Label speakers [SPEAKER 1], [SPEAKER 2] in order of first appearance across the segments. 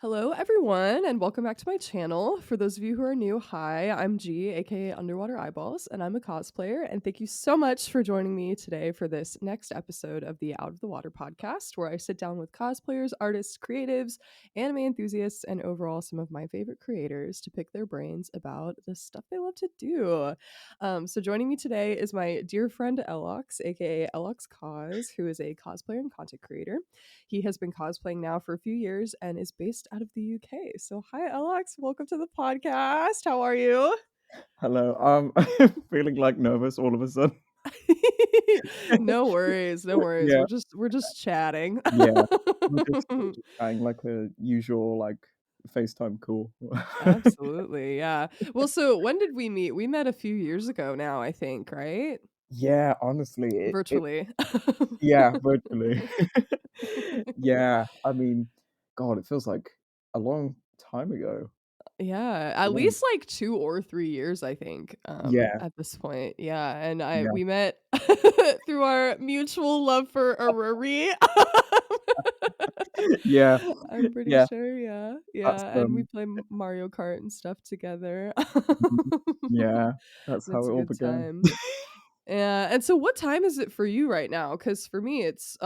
[SPEAKER 1] Hello, everyone, and welcome back to my channel. For those of you who are new, hi, I'm G, aka Underwater Eyeballs, and I'm a cosplayer. And thank you so much for joining me today for this next episode of the Out of the Water podcast, where I sit down with cosplayers, artists, creatives, anime enthusiasts, and overall some of my favorite creators to pick their brains about the stuff they love to do. So joining me today is my dear friend Ellox, aka Elloxcos, who is a cosplayer and content creator. He has been cosplaying now for a few years and is based out of the UK. So, hi, Alex. Welcome to the podcast. How are you?
[SPEAKER 2] Hello. I'm feeling like nervous all of a sudden.
[SPEAKER 1] No worries. No worries.
[SPEAKER 2] Yeah,
[SPEAKER 1] We're just chatting.
[SPEAKER 2] yeah. We're just trying like a usual like FaceTime call.
[SPEAKER 1] Absolutely. Yeah. Well, so when did we meet? We met a few years ago now, I think, right?
[SPEAKER 2] Yeah, honestly, it
[SPEAKER 1] Virtually.
[SPEAKER 2] yeah, virtually. Yeah, I mean, God, it feels like a long time ago.
[SPEAKER 1] Yeah, at
[SPEAKER 2] Yeah,
[SPEAKER 1] least like 2 or 3 years, I think,
[SPEAKER 2] yeah,
[SPEAKER 1] at this point. Yeah, and I
[SPEAKER 2] yeah.
[SPEAKER 1] we met through our mutual love for Aruri.
[SPEAKER 2] Yeah,
[SPEAKER 1] I'm pretty
[SPEAKER 2] yeah.
[SPEAKER 1] sure, yeah.
[SPEAKER 2] That's
[SPEAKER 1] Yeah, and we play Mario Kart and stuff together.
[SPEAKER 2] mhm, yeah, that's how
[SPEAKER 1] It's
[SPEAKER 2] it
[SPEAKER 1] a
[SPEAKER 2] all
[SPEAKER 1] good
[SPEAKER 2] began.
[SPEAKER 1] time. Yeah, and so what time is it for you right now? Because for me, it's,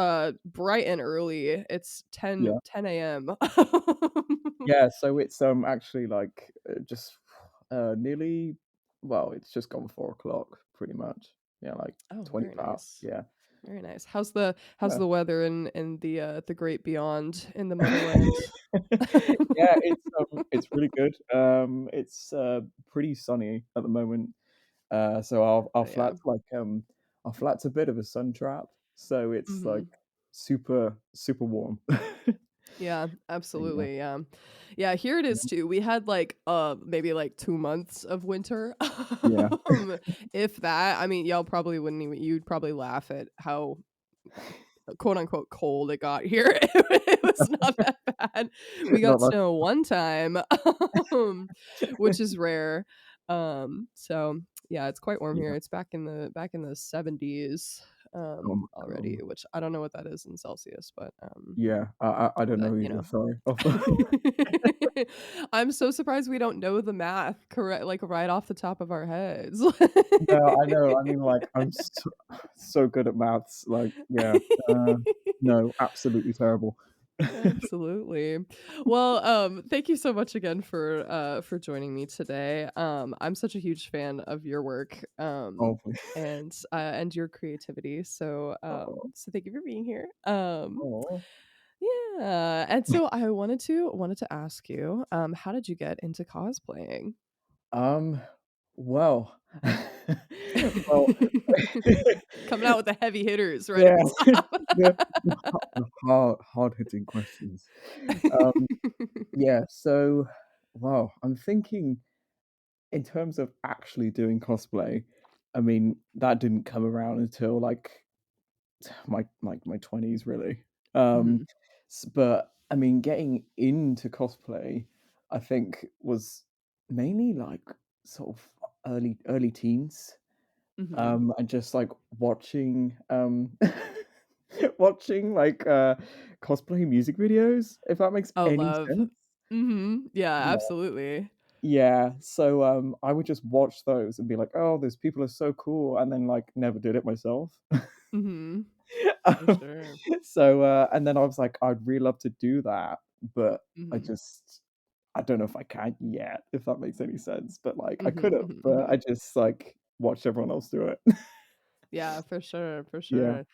[SPEAKER 1] bright and early. It's
[SPEAKER 2] Yeah.
[SPEAKER 1] 10 AM.
[SPEAKER 2] Yeah, so it's actually like just nearly well, it's just gone 4 o'clock pretty much. Yeah, like
[SPEAKER 1] Oh,
[SPEAKER 2] 20
[SPEAKER 1] very
[SPEAKER 2] past.
[SPEAKER 1] nice.
[SPEAKER 2] Yeah.
[SPEAKER 1] Very nice. How's
[SPEAKER 2] Yeah.
[SPEAKER 1] the weather in the great beyond in the motherland?
[SPEAKER 2] Yeah, it's really good. It's pretty sunny at the moment. So our
[SPEAKER 1] Yeah.
[SPEAKER 2] flat's a bit of a sun trap, so it's like
[SPEAKER 1] Mhm.
[SPEAKER 2] super warm.
[SPEAKER 1] Yeah,
[SPEAKER 2] Yeah.
[SPEAKER 1] absolutely, yeah. Yeah, here it is too. We had, like, maybe, like, 2 months of winter,
[SPEAKER 2] Yeah.
[SPEAKER 1] if that. I mean, y'all probably wouldn't even you'd probably laugh at how, quote, unquote, "cold" it got here. It was not that bad. We
[SPEAKER 2] Not
[SPEAKER 1] got
[SPEAKER 2] that
[SPEAKER 1] snow one time, um, which is rare. So, yeah, it's quite warm here.
[SPEAKER 2] yeah.
[SPEAKER 1] It's back in the 70s,
[SPEAKER 2] Oh my
[SPEAKER 1] already,
[SPEAKER 2] god.
[SPEAKER 1] which I don't know what that is in Celsius,
[SPEAKER 2] Yeah, I don't
[SPEAKER 1] but,
[SPEAKER 2] know
[SPEAKER 1] you
[SPEAKER 2] either,
[SPEAKER 1] know.
[SPEAKER 2] sorry.
[SPEAKER 1] I'm so surprised we don't know the math correct like, right off the top of our heads.
[SPEAKER 2] No, I know, I mean, like, I'm so good at maths, like, yeah, uh, no, absolutely terrible.
[SPEAKER 1] Absolutely. Well, thank you so much again for joining me today. I'm such a huge fan of your work,
[SPEAKER 2] Oh,
[SPEAKER 1] and your creativity. So,
[SPEAKER 2] oh,
[SPEAKER 1] so thank you for being here.
[SPEAKER 2] oh,
[SPEAKER 1] Yeah, and so I wanted to ask you, how did you get into cosplaying?
[SPEAKER 2] um, well well,
[SPEAKER 1] Coming out with the heavy hitters right at
[SPEAKER 2] yeah,
[SPEAKER 1] the top.
[SPEAKER 2] the hard-hitting questions. Um, yeah, so, well, I'm thinking in terms of actually doing cosplay, I mean, that didn't come around until, like, my 20s really. Um,
[SPEAKER 1] Mhm,
[SPEAKER 2] but I mean, getting into cosplay, I think was mainly like sort of early teens,
[SPEAKER 1] mhm.
[SPEAKER 2] and just like watching watching like cosplay music videos, if that makes
[SPEAKER 1] Oh,
[SPEAKER 2] any
[SPEAKER 1] love.
[SPEAKER 2] sense.
[SPEAKER 1] Mhm. Yeah,
[SPEAKER 2] Yeah.
[SPEAKER 1] absolutely.
[SPEAKER 2] Yeah, so I would just watch those and be like, "Oh, those people are so cool," and then like never did it myself.
[SPEAKER 1] Mhm. For
[SPEAKER 2] Um,
[SPEAKER 1] sure.
[SPEAKER 2] so, and then I was like, "I'd really love to do that, but
[SPEAKER 1] Mhm.
[SPEAKER 2] I don't know if I can yet," if that makes any sense, but, like, I
[SPEAKER 1] Mhm,
[SPEAKER 2] could've,
[SPEAKER 1] mhm,
[SPEAKER 2] but I
[SPEAKER 1] mhm.
[SPEAKER 2] just, like, watched everyone else do it.
[SPEAKER 1] Yeah, for sure, for
[SPEAKER 2] Yeah.
[SPEAKER 1] sure.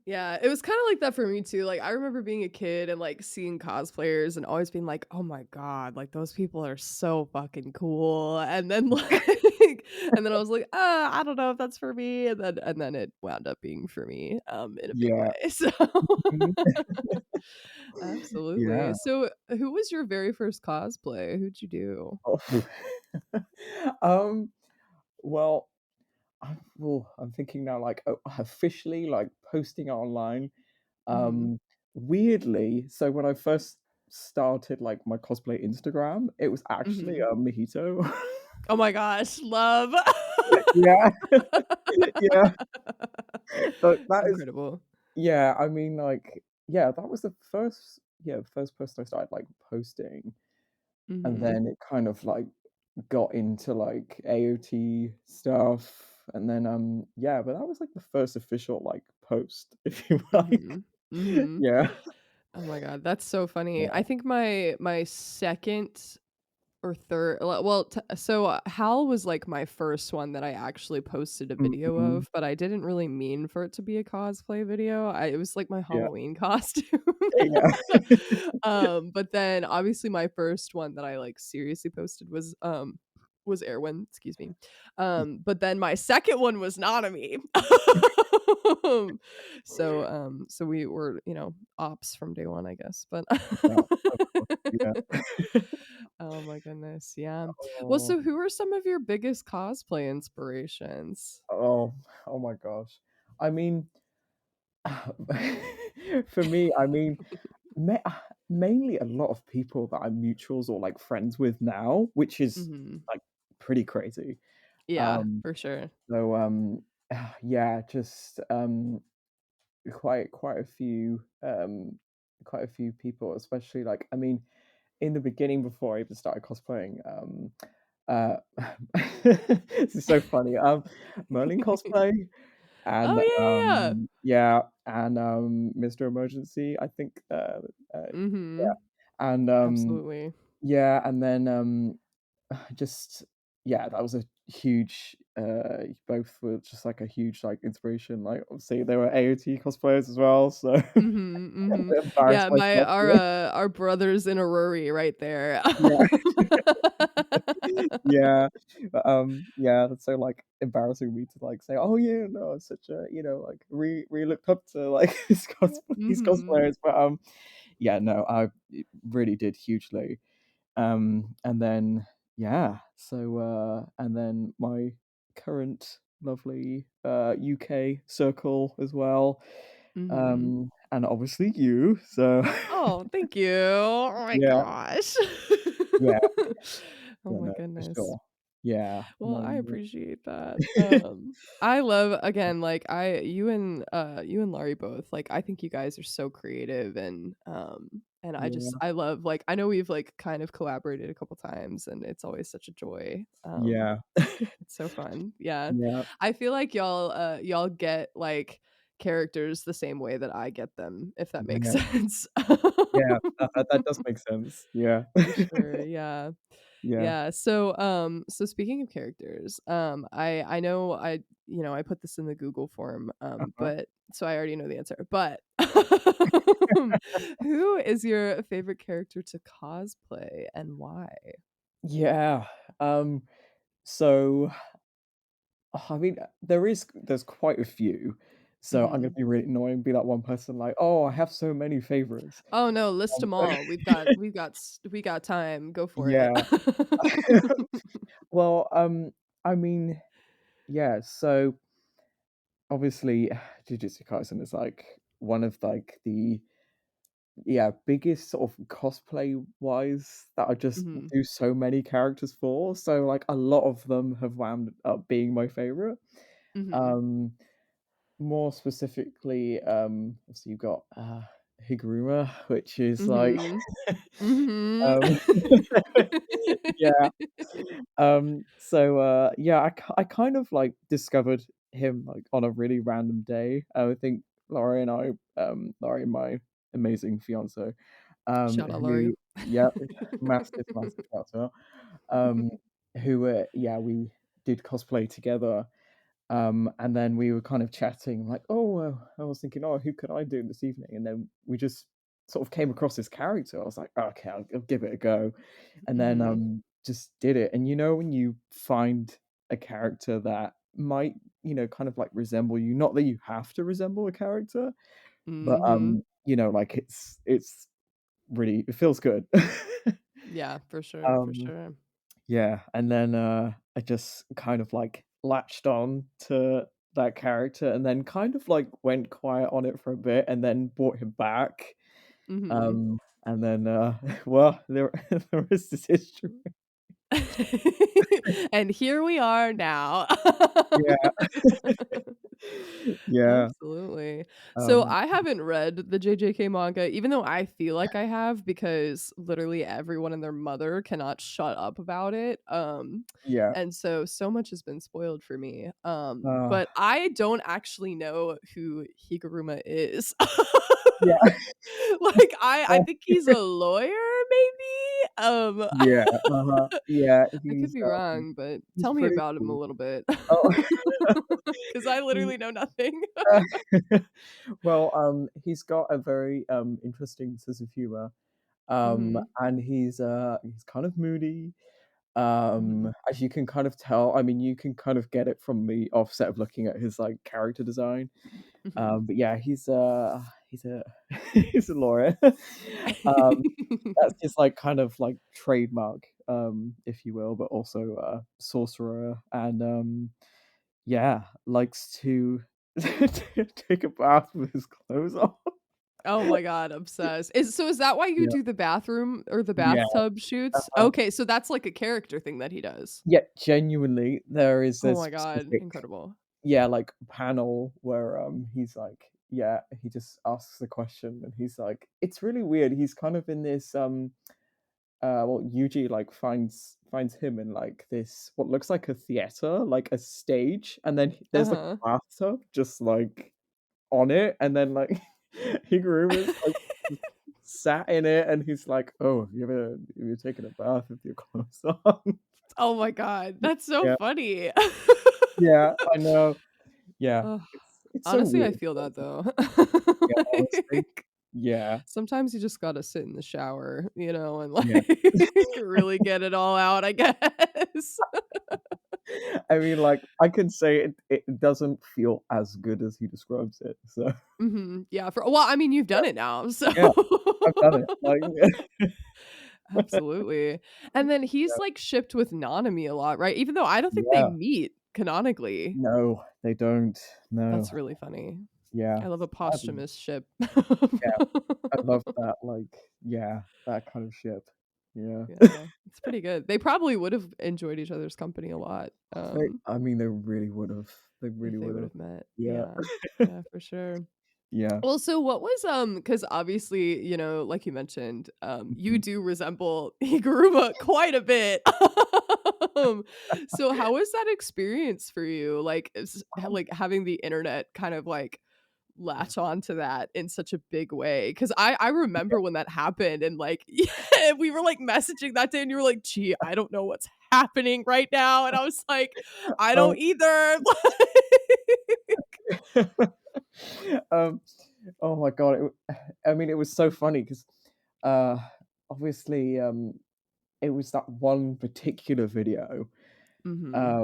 [SPEAKER 1] Yeah, it was kinda like that for me too, like, I remember being a kid and, like, seeing cosplayers and always being like, "Oh my god, like, those people are so fucking cool," and then, like and then I was like, I don't know if that's for me," and then it wound up being for me, in a big
[SPEAKER 2] Yeah.
[SPEAKER 1] way, so
[SPEAKER 2] Mhm.
[SPEAKER 1] absolutely.
[SPEAKER 2] Yeah.
[SPEAKER 1] So, who was your very first cosplay? Who'd you do?
[SPEAKER 2] Oh. Um, well, I'm thinking now, like, officially, like, posting it online.
[SPEAKER 1] Mhm,
[SPEAKER 2] Weirdly, so when I first started, like, my cosplay Instagram, it was actually,
[SPEAKER 1] mhm.
[SPEAKER 2] Mojito.
[SPEAKER 1] Oh my gosh, love.
[SPEAKER 2] Yeah. Yeah. So that is
[SPEAKER 1] Incredible.
[SPEAKER 2] yeah, I mean, like, yeah, that was the first yeah, the first person I started, like, posting, and
[SPEAKER 1] Mhm.
[SPEAKER 2] then it kind of, like, got into, like, AOT stuff, and then, yeah, but that was, like, the first official, like, post, if you like.
[SPEAKER 1] Mhm. Mhm.
[SPEAKER 2] Yeah.
[SPEAKER 1] Oh my god, that's so funny.
[SPEAKER 2] Yeah.
[SPEAKER 1] I think my second or third, well, so Hal was like my first one that I actually posted a video
[SPEAKER 2] Mhm.
[SPEAKER 1] of, but I didn't really mean for it to be a cosplay video. It was like my
[SPEAKER 2] Yeah.
[SPEAKER 1] Halloween costume.
[SPEAKER 2] Yeah.
[SPEAKER 1] But then obviously my first one that I like seriously posted was Erwin, excuse me. But then my second one was not a me. So we were, ops from day one, I guess. But
[SPEAKER 2] Yeah, of course, yeah.
[SPEAKER 1] oh my goodness, yeah. Well,
[SPEAKER 2] Oh,
[SPEAKER 1] so who are some of your biggest cosplay inspirations?
[SPEAKER 2] oh, oh my gosh. I mean, for me, I mean, ma mainly a lot of people that I'm mutuals or, like, friends with now, which is,
[SPEAKER 1] Mhm.
[SPEAKER 2] like, pretty crazy.
[SPEAKER 1] Yeah,
[SPEAKER 2] Um,
[SPEAKER 1] for sure.
[SPEAKER 2] so, yeah, just, quite a few, quite a few people, especially, like, I mean, in the beginning before I even started cosplaying, uh, this is so funny, Merlin cosplay and,
[SPEAKER 1] Oh, yeah, yeah, yeah.
[SPEAKER 2] yeah, and, Mr. Emergency, I think, yeah,
[SPEAKER 1] Mhm.
[SPEAKER 2] and,
[SPEAKER 1] Absolutely.
[SPEAKER 2] yeah, and then, just yeah, that was a huge, both were just, like, a huge, like, inspiration, like, obviously, they were AOT cosplayers as well, so
[SPEAKER 1] Mhm, mhm.
[SPEAKER 2] embarrassed
[SPEAKER 1] Yeah, my
[SPEAKER 2] myself here.
[SPEAKER 1] our brothers in a Rory right there.
[SPEAKER 2] Yeah. Yeah, but, yeah, that's so, like, embarrassing me to, like, say, "Oh, yeah, no, it's such a" like, really looked up to, like, these
[SPEAKER 1] Mhm,
[SPEAKER 2] cosplayers, but, yeah, no, I it really did hugely. And then, yeah, so, and then my current lovely, UK circle as well,
[SPEAKER 1] mhm.
[SPEAKER 2] and obviously you, so
[SPEAKER 1] Oh, thank you. Oh my
[SPEAKER 2] yeah,
[SPEAKER 1] gosh.
[SPEAKER 2] yeah,
[SPEAKER 1] Oh
[SPEAKER 2] yeah,
[SPEAKER 1] my
[SPEAKER 2] no, for
[SPEAKER 1] goodness.
[SPEAKER 2] sure. Yeah,
[SPEAKER 1] Well, I
[SPEAKER 2] no,
[SPEAKER 1] appreciate that. I love again, like you and Laurie both, like I think you guys are so creative and
[SPEAKER 2] yeah,
[SPEAKER 1] I love like I know we've like kind of collaborated a couple times and it's always such a joy.
[SPEAKER 2] yeah,
[SPEAKER 1] It's so fun. Yeah.
[SPEAKER 2] yeah,
[SPEAKER 1] I feel like y'all get like characters the same way that I get them, if that makes
[SPEAKER 2] yeah,
[SPEAKER 1] sense.
[SPEAKER 2] yeah, that does make sense, yeah.
[SPEAKER 1] For sure. Yeah.
[SPEAKER 2] Yeah,
[SPEAKER 1] Yeah. So speaking of characters, I know I put this in the Google form,
[SPEAKER 2] uh-huh.
[SPEAKER 1] but so I already know the answer. But who is your favorite character to cosplay and why?
[SPEAKER 2] Yeah, so I mean, there's quite a few, so I'm gonna
[SPEAKER 1] Mhm.
[SPEAKER 2] be really annoying and be that one person like, "Oh, I have so many favorites."
[SPEAKER 1] Oh no, list
[SPEAKER 2] Um,
[SPEAKER 1] them all. We got time. Go for it.
[SPEAKER 2] yeah. Well, I mean, yeah, so obviously Jujutsu Kaisen is, like, one of, like, the, yeah, biggest sort of cosplay-wise that I just
[SPEAKER 1] Mhm.
[SPEAKER 2] do so many characters for, so, like, a lot of them have wound up being my favorite.
[SPEAKER 1] Mhm.
[SPEAKER 2] Um More specifically, obviously you've got, Higuruma, which is like,
[SPEAKER 1] Mhm. Mhm.
[SPEAKER 2] um yeah, so, yeah, I kind of, like, discovered him, like, on a really random day. I think Laurie, my amazing fiancé,
[SPEAKER 1] Shout out, Laurie.
[SPEAKER 2] who yeah, massive, massive shout out to her, um, who, yeah, we did cosplay together. And then we were kind of chatting, like, "Oh, I was thinking, oh, who could I do this evening?" And then we just sort of came across this character. I was like, "Okay, I'll give it a go." And then,
[SPEAKER 1] Mhm.
[SPEAKER 2] just did it. And when you find a character that might, kind of like resemble you, not that you have to resemble a character, but,
[SPEAKER 1] Mhm.
[SPEAKER 2] like it's really it feels good.
[SPEAKER 1] Yeah, for sure, for
[SPEAKER 2] Um
[SPEAKER 1] sure.
[SPEAKER 2] Yeah, and then, I just kind of, like, latched on to that character and then kind of, like, went quiet on it for a bit and then brought him back,
[SPEAKER 1] Mhm.
[SPEAKER 2] and then, well, the the rest is history.
[SPEAKER 1] And here we are now.
[SPEAKER 2] Yeah. Yeah.
[SPEAKER 1] Absolutely. So
[SPEAKER 2] Um,
[SPEAKER 1] I haven't read the JJK manga, even though I feel like I have, because literally everyone and their mother cannot shut up about it.
[SPEAKER 2] yeah.
[SPEAKER 1] And so much has been spoiled for me.
[SPEAKER 2] Uh,
[SPEAKER 1] But I don't actually know who Higuruma is.
[SPEAKER 2] yeah.
[SPEAKER 1] Like I think he's a lawyer, maybe.
[SPEAKER 2] Yeah, uh-huh. Yeah,
[SPEAKER 1] I could be wrong, but
[SPEAKER 2] he's
[SPEAKER 1] tell me
[SPEAKER 2] pretty
[SPEAKER 1] about him a
[SPEAKER 2] cool.
[SPEAKER 1] little bit.
[SPEAKER 2] Oh,
[SPEAKER 1] 'Cause I
[SPEAKER 2] he
[SPEAKER 1] literally know nothing.
[SPEAKER 2] uh, well, he's got a very, interesting sense of humor,
[SPEAKER 1] Mhm,
[SPEAKER 2] and he's kind of moody,
[SPEAKER 1] mhm,
[SPEAKER 2] as you can kind of tell. I mean, you can kind of get it from the offset of looking at his, like, character design,
[SPEAKER 1] mhm.
[SPEAKER 2] but yeah, he's a he's a lawyer. Um, that's his, like, kind of, like, trademark, if you will, but also a sorcerer and, yeah, likes to take a bath with his clothes on.
[SPEAKER 1] Oh my god, obsessed. Is that why you
[SPEAKER 2] Yeah,
[SPEAKER 1] do the bathroom or the
[SPEAKER 2] yeah,
[SPEAKER 1] bathtub shoots?
[SPEAKER 2] uh-huh.
[SPEAKER 1] Okay, so that's like a character thing that he does.
[SPEAKER 2] Yeah, genuinely, there is
[SPEAKER 1] Oh
[SPEAKER 2] a
[SPEAKER 1] my god,
[SPEAKER 2] specific,
[SPEAKER 1] incredible.
[SPEAKER 2] yeah, like, panel where, he's like, yeah, he just asks the question and he's like, it's really weird, he's kind of in this, well, Yuji, like, finds him in, like, this what looks like a theater, like a stage, and then there's, like,
[SPEAKER 1] Uh-huh.
[SPEAKER 2] a bathtub just, like, on it, and then, like, Higuruma's, like, just sat in it, and he's like, "Oh, have you taken a bath with your clothes on?"
[SPEAKER 1] Oh my god, that's so
[SPEAKER 2] Yeah,
[SPEAKER 1] funny.
[SPEAKER 2] yeah, I know. Yeah,
[SPEAKER 1] Ugh,
[SPEAKER 2] it's so
[SPEAKER 1] honestly, I
[SPEAKER 2] weird,
[SPEAKER 1] feel
[SPEAKER 2] but
[SPEAKER 1] that though.
[SPEAKER 2] yeah, honestly,
[SPEAKER 1] Like,
[SPEAKER 2] yeah,
[SPEAKER 1] sometimes you just gotta sit in the shower, and,
[SPEAKER 2] yeah.
[SPEAKER 1] like, really get it all out, I guess.
[SPEAKER 2] I mean, like, I can say it doesn't feel as good as he describes it, so
[SPEAKER 1] Mhm, yeah, well, I mean, you've
[SPEAKER 2] yeah,
[SPEAKER 1] done it now, so
[SPEAKER 2] yeah, I've done it, like,
[SPEAKER 1] absolutely, and then he's,
[SPEAKER 2] yeah,
[SPEAKER 1] like, shipped with Nanami a lot, right? Even though I don't think they
[SPEAKER 2] yeah.
[SPEAKER 1] meet canonically.
[SPEAKER 2] No, they don't. No.
[SPEAKER 1] That's really funny.
[SPEAKER 2] Yeah,
[SPEAKER 1] I love a
[SPEAKER 2] sadly.
[SPEAKER 1] posthumous ship.
[SPEAKER 2] Yeah, I love that, like, yeah, that kind of ship. Yeah.
[SPEAKER 1] Yeah, it's pretty good. They probably would've enjoyed each other's company a lot,
[SPEAKER 2] I mean, they really would've. They
[SPEAKER 1] if
[SPEAKER 2] really
[SPEAKER 1] they
[SPEAKER 2] would've.
[SPEAKER 1] would've met.
[SPEAKER 2] Yeah.
[SPEAKER 1] Yeah. Yeah, for sure.
[SPEAKER 2] Yeah.
[SPEAKER 1] Well, so what was, because obviously, like you mentioned, you
[SPEAKER 2] Mhm.
[SPEAKER 1] do resemble Higuruma quite a bit. Um, so how was that experience for you? Like,
[SPEAKER 2] Um,
[SPEAKER 1] like, having the internet kind of, like, latch on to that in such a big way? Because I remember when that happened and, like, yeah, we were, like, messaging that day and you were like, "Gee, I don't know what's happening right now," and I was like, "I
[SPEAKER 2] um,
[SPEAKER 1] don't either."
[SPEAKER 2] um, oh my god, I mean, it was so funny 'cause, uh, obviously, it was that one particular video,
[SPEAKER 1] Mhm.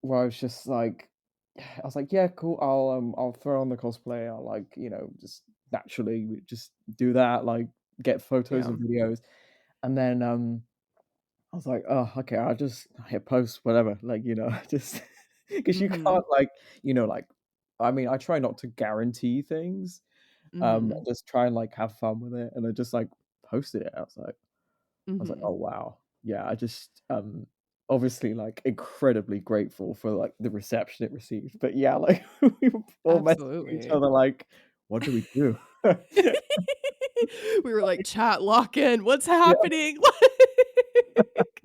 [SPEAKER 2] where I was like, "Yeah, cool, I'll throw on the cosplay, I'll, like, just naturally just do that, like, get photos
[SPEAKER 1] Yeah.
[SPEAKER 2] and videos." And then, I was like, "Oh, okay, I'll just hit post, whatever," like, just because you
[SPEAKER 1] Mhm.
[SPEAKER 2] can't, like, like I mean, I try not to guarantee things,
[SPEAKER 1] Mhm.
[SPEAKER 2] just try and, like, have fun with it, and I just, like, posted it. I was like,
[SPEAKER 1] Mhm.
[SPEAKER 2] "Oh, wow." Yeah, I just, obviously, like, incredibly grateful for, like, the reception it received, but yeah, like, we were all messaging each
[SPEAKER 1] Absolutely.
[SPEAKER 2] other like, "What do we do?"
[SPEAKER 1] We were like, "Chat, lock in. What's
[SPEAKER 2] Yeah,
[SPEAKER 1] happening?" Like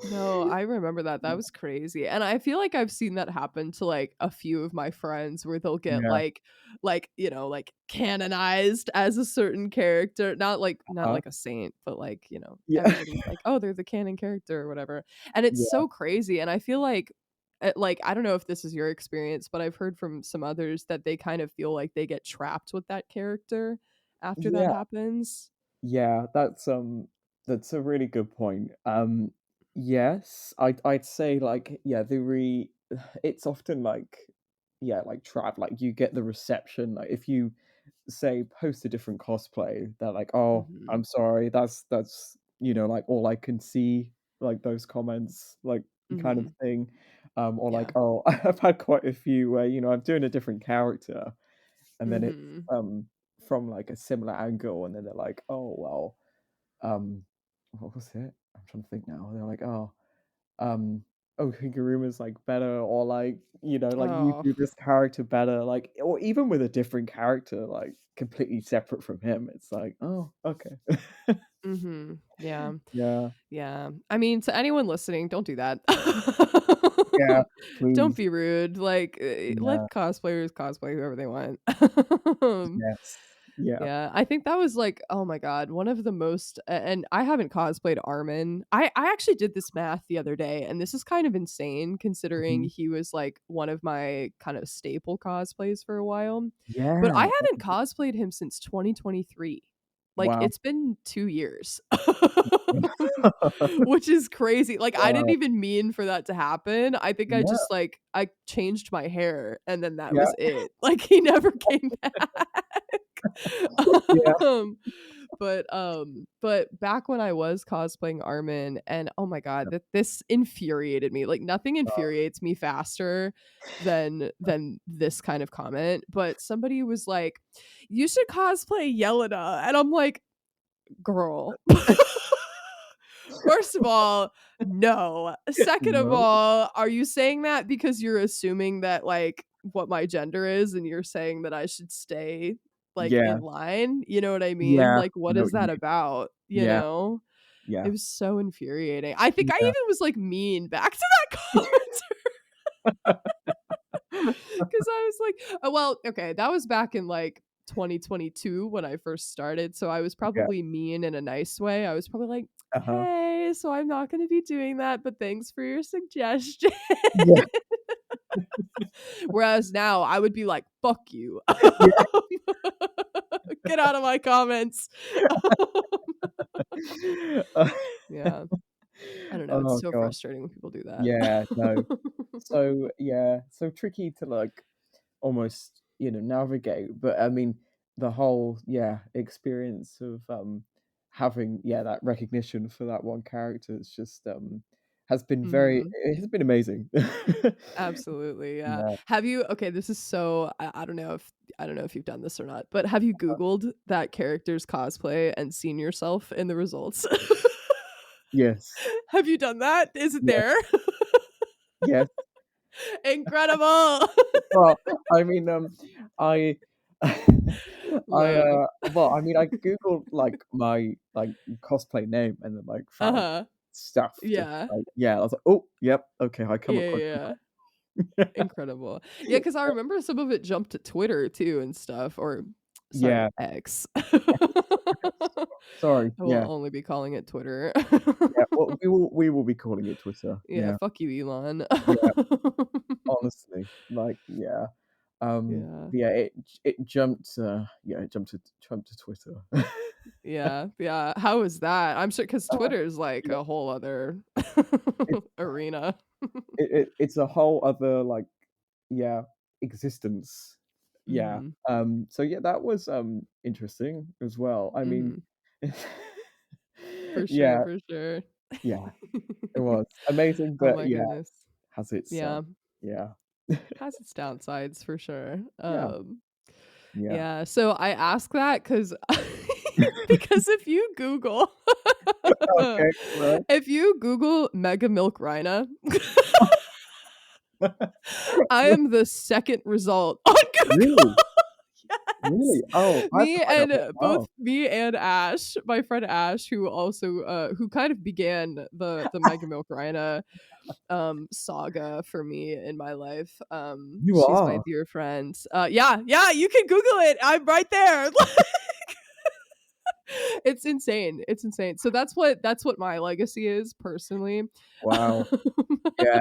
[SPEAKER 1] no, I remember that. That was crazy, and I feel like I've seen that happen to, like, a few of my friends where they'll get,
[SPEAKER 2] yeah,
[SPEAKER 1] like, canonized as a certain character, not
[SPEAKER 2] uh-huh,
[SPEAKER 1] like a saint, but, like,
[SPEAKER 2] yeah,
[SPEAKER 1] everybody's like, "Oh, they're the canon character," or whatever, and it's
[SPEAKER 2] yeah,
[SPEAKER 1] so crazy, and I feel like, I don't know if this is your experience, but I've heard from some others that they kind of feel like they get trapped with that character after that
[SPEAKER 2] yeah.
[SPEAKER 1] happens.
[SPEAKER 2] Yeah, that's a really good point. Yes, I'd say like yeah, it's often like yeah, like trap. Like you get the reception. Like if you say post a different cosplay, they're like, "Oh,
[SPEAKER 1] Mhm.
[SPEAKER 2] I'm sorry, that's like all I can see." Like those comments, like kind of
[SPEAKER 1] Mhm.
[SPEAKER 2] thing. Or like,
[SPEAKER 1] Yeah.
[SPEAKER 2] oh, I've had quite a few where I'm doing a different character, and then it's
[SPEAKER 1] Mhm.
[SPEAKER 2] from like a similar angle, and then they're like, "Oh well." Um, what was it? I'm trying to think now. They're like, "Oh, um." "Oh, Higuruma's, like, better," or, like, like, "You
[SPEAKER 1] Oh.
[SPEAKER 2] do this character better," like or even with a different character, like, completely separate from him, it's like, "Oh, okay."
[SPEAKER 1] Mhm. Yeah.
[SPEAKER 2] Yeah,
[SPEAKER 1] Yeah. I mean, to anyone listening, don't do that.
[SPEAKER 2] yeah,
[SPEAKER 1] Don't
[SPEAKER 2] please.
[SPEAKER 1] be rude. Like,
[SPEAKER 2] Yeah,
[SPEAKER 1] let cosplayers cosplay whoever they want. Um,
[SPEAKER 2] yes. Yeah.
[SPEAKER 1] yeah, I think that was like, oh my god, one of the most and I haven't cosplayed Armin. I actually did this math the other day, and this is kind of insane considering
[SPEAKER 2] Mhm.
[SPEAKER 1] he was like one of my kind of staple cosplays for a while. But I
[SPEAKER 2] Yeah.
[SPEAKER 1] haven't cosplayed him since 2023. Like,
[SPEAKER 2] Wow.
[SPEAKER 1] it's been 2 years. Which is crazy. Like, I didn't
[SPEAKER 2] Wow.
[SPEAKER 1] even mean for that to happen. I think I
[SPEAKER 2] Yeah,
[SPEAKER 1] just, like I changed my hair, and then that
[SPEAKER 2] yeah,
[SPEAKER 1] was it. Like, he never came back.
[SPEAKER 2] yeah.
[SPEAKER 1] Um, but back when I was cosplaying Armin and oh my god, that this infuriated me. Like, nothing
[SPEAKER 2] Oh,
[SPEAKER 1] infuriates me faster than this kind of comment, but somebody was like, "You should cosplay Yelena," and I'm like, "Girl." First of all, no. Second of
[SPEAKER 2] no.
[SPEAKER 1] all, are you saying that because you're assuming that, like, what my gender is and you're saying that I should stay, like,
[SPEAKER 2] Yeah,
[SPEAKER 1] in line? You know what I mean?
[SPEAKER 2] yeah,
[SPEAKER 1] Like,
[SPEAKER 2] I
[SPEAKER 1] what
[SPEAKER 2] know
[SPEAKER 1] is
[SPEAKER 2] what you
[SPEAKER 1] that
[SPEAKER 2] mean.
[SPEAKER 1] about? You
[SPEAKER 2] Yeah,
[SPEAKER 1] know? It
[SPEAKER 2] yeah,
[SPEAKER 1] was so infuriating. I think I
[SPEAKER 2] yeah.
[SPEAKER 1] even was, like, mean back to that comment. 'Cause I was like, oh, well, okay, that was back in, like, 2022 when I first started, so I was
[SPEAKER 2] Yeah,
[SPEAKER 1] probably mean in a nice way. I was probably like,
[SPEAKER 2] uh-huh.
[SPEAKER 1] "Hey, so I'm not gonna be doing that, but thanks for your suggestion."
[SPEAKER 2] Yeah,
[SPEAKER 1] Whereas now I would be like, "Fuck you."
[SPEAKER 2] yeah.
[SPEAKER 1] Get out of my comments. Yeah, I don't know, it's
[SPEAKER 2] Oh
[SPEAKER 1] so
[SPEAKER 2] god.
[SPEAKER 1] frustrating when people do that.
[SPEAKER 2] Yeah, no. So, yeah, so tricky to, like, almost, navigate, but, I mean, the whole, experience of, having, that recognition for that one character is just,
[SPEAKER 1] Mhm.
[SPEAKER 2] it has been amazing.
[SPEAKER 1] Absolutely, yeah.
[SPEAKER 2] Yeah.
[SPEAKER 1] Have you okay, this is so I don't know if you've done this or not, but have you Googled that character's cosplay and seen yourself in the results?
[SPEAKER 2] Yes.
[SPEAKER 1] Have you done that? Is it there?
[SPEAKER 2] Yes. Yes.
[SPEAKER 1] Incredible.
[SPEAKER 2] Well, I mean, I
[SPEAKER 1] Love.
[SPEAKER 2] well, I mean, I Googled, like, my, like, cosplay name and then, like, found
[SPEAKER 1] Uh-huh.
[SPEAKER 2] stuff just,
[SPEAKER 1] Yeah.
[SPEAKER 2] like I was like, "Oh, yep, okay, I come
[SPEAKER 1] Yeah,
[SPEAKER 2] across
[SPEAKER 1] yeah.
[SPEAKER 2] that."
[SPEAKER 1] Incredible. Yeah, because I remember some of it jumped to Twitter too and stuff, or sorry,
[SPEAKER 2] Yeah,
[SPEAKER 1] X.
[SPEAKER 2] sorry,
[SPEAKER 1] I will
[SPEAKER 2] yeah,
[SPEAKER 1] only be calling it Twitter.
[SPEAKER 2] yeah, well, we will be calling it Twitter,
[SPEAKER 1] Yeah,
[SPEAKER 2] yeah,
[SPEAKER 1] fuck you, Elon.
[SPEAKER 2] yeah, honestly, like, yeah,
[SPEAKER 1] Yeah.
[SPEAKER 2] yeah, it jumped, it jumped to Twitter.
[SPEAKER 1] Yeah, yeah. How is that? I'm sure because
[SPEAKER 2] Uh,
[SPEAKER 1] Twitter is like
[SPEAKER 2] yeah,
[SPEAKER 1] a whole other
[SPEAKER 2] it
[SPEAKER 1] arena.
[SPEAKER 2] it's a whole other, like, yeah, existence. Yeah,
[SPEAKER 1] Mhm,
[SPEAKER 2] so, yeah, that was, interesting as well. I mean,
[SPEAKER 1] mhm. For sure,
[SPEAKER 2] yeah,
[SPEAKER 1] for sure.
[SPEAKER 2] yeah, it was amazing,
[SPEAKER 1] Oh
[SPEAKER 2] but
[SPEAKER 1] my
[SPEAKER 2] yeah,
[SPEAKER 1] goodness.
[SPEAKER 2] has its,
[SPEAKER 1] Yeah,
[SPEAKER 2] yeah.
[SPEAKER 1] has its downsides for sure.
[SPEAKER 2] Yeah, yeah.
[SPEAKER 1] Yeah, so I ask that because because
[SPEAKER 2] Okay, right.
[SPEAKER 1] if you Google Mega Milk Rhina, I am the second result on Google.
[SPEAKER 2] Really?
[SPEAKER 1] Yes.
[SPEAKER 2] Really? Oh, I have to
[SPEAKER 1] Me
[SPEAKER 2] find out
[SPEAKER 1] and
[SPEAKER 2] more.
[SPEAKER 1] both
[SPEAKER 2] Wow.
[SPEAKER 1] me and Ash, my friend Ash, who also who kind of began the Mega Milk Rhina saga for me in my life.
[SPEAKER 2] You
[SPEAKER 1] She's my
[SPEAKER 2] are?
[SPEAKER 1] dear friend. Yeah, yeah, you can Google it. I'm right there. It's insane. It's insane. So that's what my legacy is personally.
[SPEAKER 2] Wow. Yeah.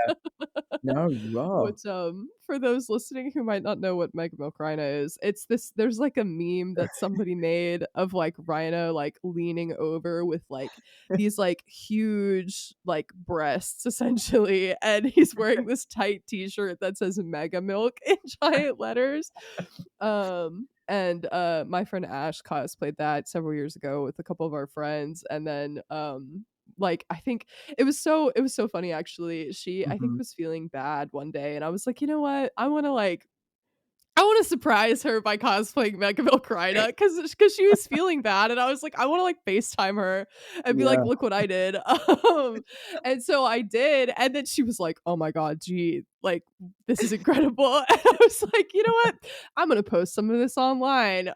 [SPEAKER 2] No, you are.
[SPEAKER 1] Which for those listening who might not know what Mega Milk Rhino is, it's this there's like a meme that somebody made of like Rhino like leaning over with like these like huge like breasts essentially, and he's wearing this tight t-shirt that says Mega Milk in giant letters. And my friend Ash cosplayed that several years ago with a couple of our friends, and then like I think it was so funny actually. She I think
[SPEAKER 2] Mhm.
[SPEAKER 1] was feeling bad one day, and I was like, you know what, I wanna surprise her by cosplaying Mega Milk Rhina because she was feeling bad, and I was like, "I wanna, like, FaceTime her and be like,
[SPEAKER 2] Yeah,
[SPEAKER 1] 'Look what I did.'" And so I did, and then she was like, "Oh my god, gee, like, this is incredible." And I was like, "You know what? I'm gonna post some of this online."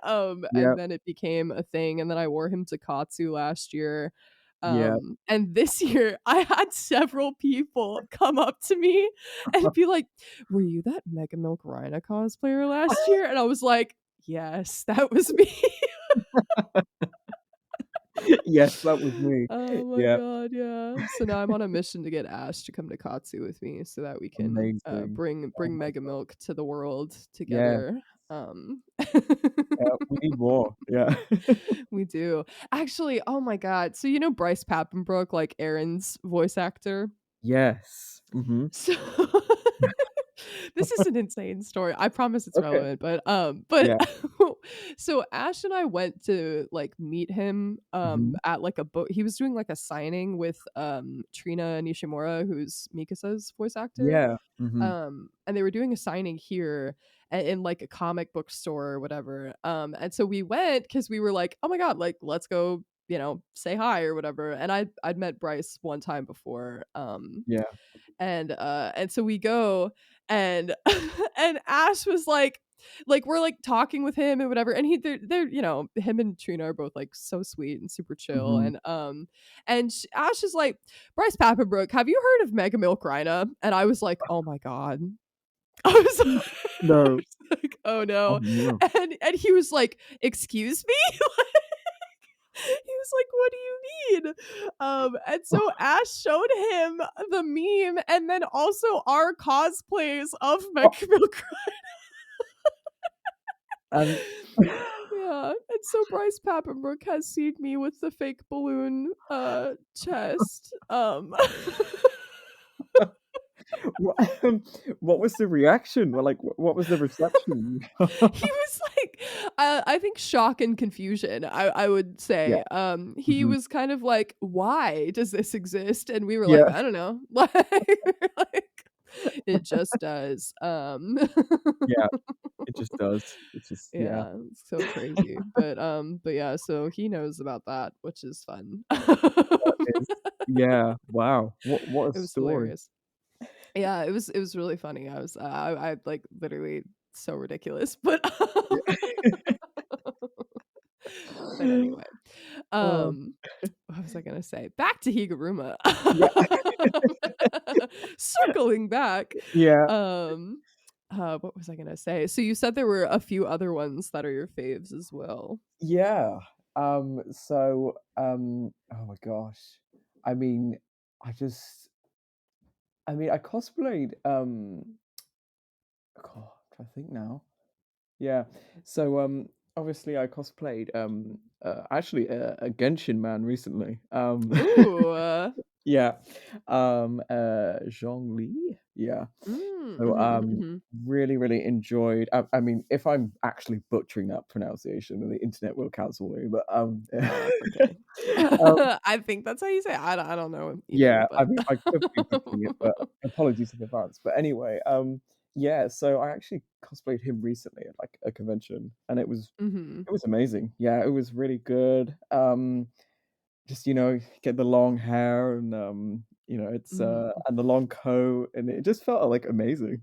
[SPEAKER 2] yeah,
[SPEAKER 1] And then it became a thing, and then I wore him to Katsu last year.
[SPEAKER 2] yeah.
[SPEAKER 1] And this year, I had several people come up to me and be like, "Were you that Mega Milk Rhina cosplayer last year?" And I was like, "Yes, that was me."
[SPEAKER 2] Yes, that was me.
[SPEAKER 1] Oh my
[SPEAKER 2] Yeah,
[SPEAKER 1] god, yeah. So now I'm on a mission to get Ash to come to Katsu with me so that we can,
[SPEAKER 2] amazing. Oh
[SPEAKER 1] bring
[SPEAKER 2] my
[SPEAKER 1] Mega
[SPEAKER 2] god.
[SPEAKER 1] Milk to the world
[SPEAKER 2] Yeah,
[SPEAKER 1] together. Um
[SPEAKER 2] yeah, we need more. Yeah.
[SPEAKER 1] We do. Actually, oh my god, so you know Bryce Papenbrook, like Aaron's voice actor?
[SPEAKER 2] Yes. Mhm.
[SPEAKER 1] So this is an insane story. I promise it's
[SPEAKER 2] Okay.
[SPEAKER 1] relevant, but
[SPEAKER 2] Yeah.
[SPEAKER 1] so Ash and I went to like meet him
[SPEAKER 2] Mhm.
[SPEAKER 1] at like a book. He was doing like a signing with Trina Nishimura, who's Mikasa's voice actor.
[SPEAKER 2] Yeah. Mhm.
[SPEAKER 1] And they were doing a signing here in like a comic book store or whatever. And so we went because we were like, oh my god, like let's go, say hi or whatever. And I'd met Bryce one time before.
[SPEAKER 2] Yeah.
[SPEAKER 1] And so we go and and Ash was like we're like talking with him and whatever, and they're him and Trina are both like so sweet and super chill,
[SPEAKER 2] Mhm.
[SPEAKER 1] and Ash is like, Bryce Papenbrook, have you heard of Mega Milk Rhina? And I was like, oh my god. I was,
[SPEAKER 2] N
[SPEAKER 1] I
[SPEAKER 2] no.
[SPEAKER 1] was like, oh
[SPEAKER 2] Oh,
[SPEAKER 1] no.
[SPEAKER 2] no.
[SPEAKER 1] And he was like, excuse me. He was like, "What do you mean?" And so Ash showed him the meme and then also our cosplays of
[SPEAKER 2] Oh,
[SPEAKER 1] Mech Milk.
[SPEAKER 2] and
[SPEAKER 1] Yeah, and so Bryce Papenbrook has seen me with the fake balloon, chest.
[SPEAKER 2] what what was the reaction? Well, like, what was the reception?
[SPEAKER 1] He was like, I think shock and confusion, I would
[SPEAKER 2] Yeah.
[SPEAKER 1] say. He
[SPEAKER 2] Mhm.
[SPEAKER 1] was kind of like, "Why does this exist?" And we were like,
[SPEAKER 2] Yeah.
[SPEAKER 1] "I don't know." Like, it just does.
[SPEAKER 2] Yeah. It just does. It's just yeah.
[SPEAKER 1] Yeah, it's so crazy. But yeah, so he knows about that, which is fun.
[SPEAKER 2] Is yeah. Wow. What a
[SPEAKER 1] It was
[SPEAKER 2] story.
[SPEAKER 1] hilarious. Yeah, it was really funny. I like literally so ridiculous, but
[SPEAKER 2] Yeah.
[SPEAKER 1] but anyway,
[SPEAKER 2] Oh,
[SPEAKER 1] what was I gonna say? Back to Higuruma.
[SPEAKER 2] yeah.
[SPEAKER 1] Circling back,
[SPEAKER 2] Yeah.
[SPEAKER 1] um, what was I gonna say? So you said there were a few other ones that are your faves as well.
[SPEAKER 2] Yeah. Oh my gosh. I mean, I just I cosplayed, God, I'm trying to think now. Yeah. So, obviously I cosplayed, actually a Genshin man recently.
[SPEAKER 1] Ooh,
[SPEAKER 2] Yeah. Zhongli? Yeah. So,
[SPEAKER 1] mhm, mhm.
[SPEAKER 2] really, really enjoyed. I mean, if I'm actually butchering that pronunciation, then the internet will cancel me. But
[SPEAKER 1] Oh, it's okay.
[SPEAKER 2] um,
[SPEAKER 1] I think that's how you say it. I don't know either,
[SPEAKER 2] yeah, I
[SPEAKER 1] but
[SPEAKER 2] mean, I could be butchering it, but apologies in advance. But anyway, yeah. So I actually cosplayed him recently at like a convention, and
[SPEAKER 1] Mhm,
[SPEAKER 2] it was amazing. Yeah, it was really good. Just get the long hair and it's
[SPEAKER 1] mhm.
[SPEAKER 2] and the long coat, and it just felt like amazing.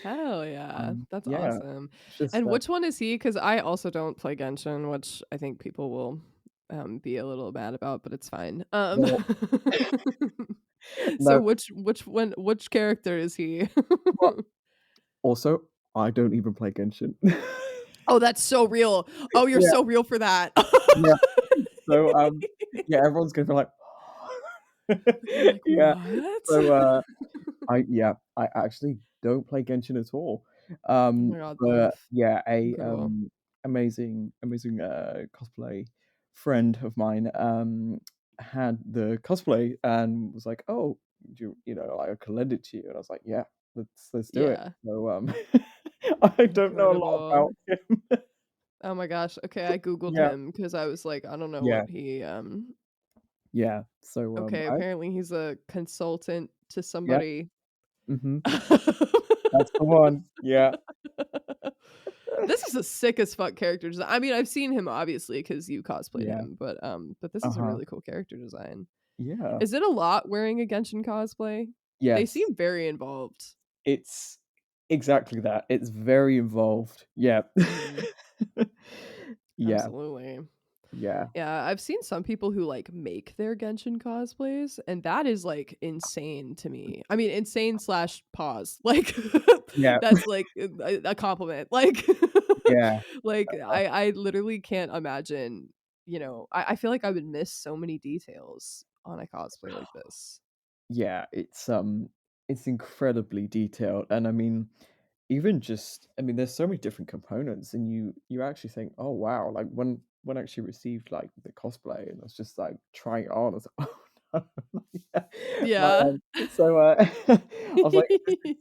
[SPEAKER 1] Hell yeah, that's
[SPEAKER 2] Yeah,
[SPEAKER 1] awesome.
[SPEAKER 2] it's just
[SPEAKER 1] And which one is he? Because I also don't play Genshin, which I think people will, be a little mad about, but it's fine.
[SPEAKER 2] well,
[SPEAKER 1] So
[SPEAKER 2] no,
[SPEAKER 1] which character is he?
[SPEAKER 2] well, also, I don't even play Genshin.
[SPEAKER 1] Oh, that's so real. Oh, you're
[SPEAKER 2] Yeah,
[SPEAKER 1] so real for that.
[SPEAKER 2] yeah. So, yeah, everyone's gonna be like,
[SPEAKER 1] They're like,
[SPEAKER 2] yeah.
[SPEAKER 1] "What?"
[SPEAKER 2] So, I actually don't play Genshin at all.
[SPEAKER 1] Oh my god,
[SPEAKER 2] But yeah, a,
[SPEAKER 1] incredible.
[SPEAKER 2] amazing, cosplay friend of mine, had the cosplay and was like, "Oh, I can lend it to you." And I was like, "Yeah, let's do it."
[SPEAKER 1] Yeah,
[SPEAKER 2] So, I don't know a lot
[SPEAKER 1] incredible.
[SPEAKER 2] about him.
[SPEAKER 1] Oh my gosh, okay, I Googled
[SPEAKER 2] Yeah,
[SPEAKER 1] him because I was like, I don't know
[SPEAKER 2] yeah,
[SPEAKER 1] what he,
[SPEAKER 2] yeah. So,
[SPEAKER 1] okay,
[SPEAKER 2] I
[SPEAKER 1] apparently he's a consultant to
[SPEAKER 2] yeah,
[SPEAKER 1] somebody.
[SPEAKER 2] mhm. That's the one. Yeah.
[SPEAKER 1] This is a sick as fuck character design. I mean, I've seen him obviously because you cosplayed
[SPEAKER 2] Yeah.
[SPEAKER 1] him, but this is a
[SPEAKER 2] Uh-huh.
[SPEAKER 1] really cool character design.
[SPEAKER 2] Yeah.
[SPEAKER 1] Is it a lot wearing a Genshin cosplay? They
[SPEAKER 2] Yes.
[SPEAKER 1] seem very involved.
[SPEAKER 2] It's exactly that. It's very involved. Yeah.
[SPEAKER 1] Mhm.
[SPEAKER 2] Yeah.
[SPEAKER 1] Absolutely.
[SPEAKER 2] Yeah.
[SPEAKER 1] Yeah, I've seen some people who, like, make their Genshin cosplays, and that is, like, insane to me. I mean, insane slash pause. Like,
[SPEAKER 2] Yeah.
[SPEAKER 1] that's, like, a compliment. Like
[SPEAKER 2] Yeah.
[SPEAKER 1] like, I literally can't imagine, I feel like I would miss so many details on a cosplay like this.
[SPEAKER 2] Yeah, it's incredibly detailed, and I mean, even just I mean, there's so many different components, and you actually think, "Oh, wow," like, when I actually received, like, the cosplay, and I was just, like, trying it on, I was like, "Oh, no." Like,
[SPEAKER 1] Yeah.
[SPEAKER 2] so, I was like, "This is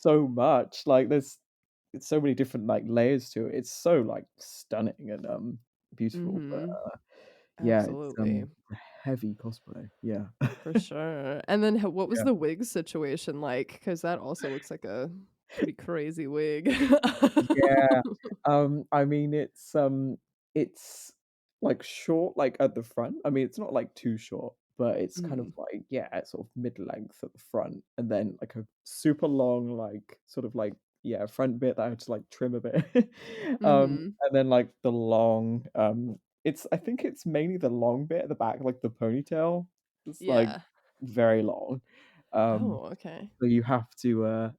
[SPEAKER 2] so much," like, there's it's so many different, like, layers to it. It's so, like, stunning and, beautiful, but,
[SPEAKER 1] Mhm.
[SPEAKER 2] yeah, it's,
[SPEAKER 1] Absolutely.
[SPEAKER 2] a heavy cosplay, yeah.
[SPEAKER 1] For sure. And then what was
[SPEAKER 2] Yeah.
[SPEAKER 1] the wig situation like? Because that also looks like a pretty crazy wig.
[SPEAKER 2] Yeah, I mean, it's, like, short, like, at the front. I mean, it's not, like, too short, but it's kind of
[SPEAKER 1] Mhm.
[SPEAKER 2] like, yeah, it's sort of mid-length at the front, and then, like, a super long, like, sort of, like, yeah, front bit that I had to, like, trim a bit.
[SPEAKER 1] Mhm.
[SPEAKER 2] And then, like, the long, it's I think it's mainly the long bit at the back, like, the ponytail. It's, like,
[SPEAKER 1] Yeah.
[SPEAKER 2] very long. Um,
[SPEAKER 1] Oh, okay.
[SPEAKER 2] so you have to,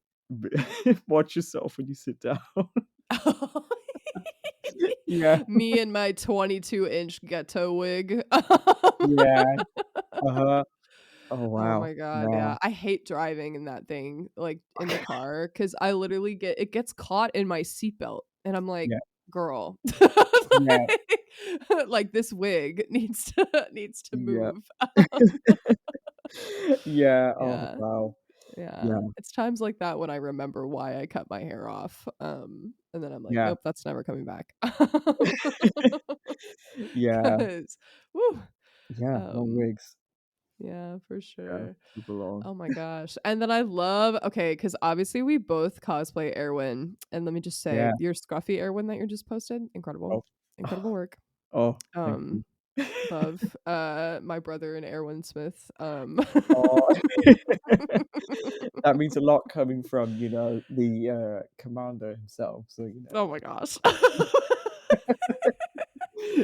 [SPEAKER 2] watch yourself when you sit down. Yeah,
[SPEAKER 1] Me and my 22-inch ghetto wig.
[SPEAKER 2] yeah, uh-huh. Oh,
[SPEAKER 1] Oh
[SPEAKER 2] wow.
[SPEAKER 1] my god,
[SPEAKER 2] Yeah,
[SPEAKER 1] yeah. I hate driving in that thing, like, in the car, because I literally gets caught in my seatbelt, and I'm like,
[SPEAKER 2] yeah,
[SPEAKER 1] "Girl."
[SPEAKER 2] yeah,
[SPEAKER 1] Like, this wig needs to
[SPEAKER 2] yeah.
[SPEAKER 1] move.
[SPEAKER 2] Yeah, oh,
[SPEAKER 1] Yeah,
[SPEAKER 2] wow.
[SPEAKER 1] yeah.
[SPEAKER 2] Yeah,
[SPEAKER 1] It's times like that when I remember why I cut my hair off, and then I'm like,
[SPEAKER 2] yeah,
[SPEAKER 1] "Nope, that's never coming back."
[SPEAKER 2] yeah,
[SPEAKER 1] 'Cause, woo,
[SPEAKER 2] yeah, long
[SPEAKER 1] um,
[SPEAKER 2] wigs.
[SPEAKER 1] yeah, for
[SPEAKER 2] Yeah,
[SPEAKER 1] sure.
[SPEAKER 2] super long.
[SPEAKER 1] Oh my gosh. And then I love okay, because obviously we both cosplay Erwin, and let me just say,
[SPEAKER 2] Yeah.
[SPEAKER 1] your scruffy Erwin that you just posted, incredible.
[SPEAKER 2] Oh.
[SPEAKER 1] Incredible work.
[SPEAKER 2] Oh, thank you.
[SPEAKER 1] Um, Love, my brother and Erwin Smith,
[SPEAKER 2] Oh. That means a lot coming from, the, commander himself, so,
[SPEAKER 1] Oh my gosh.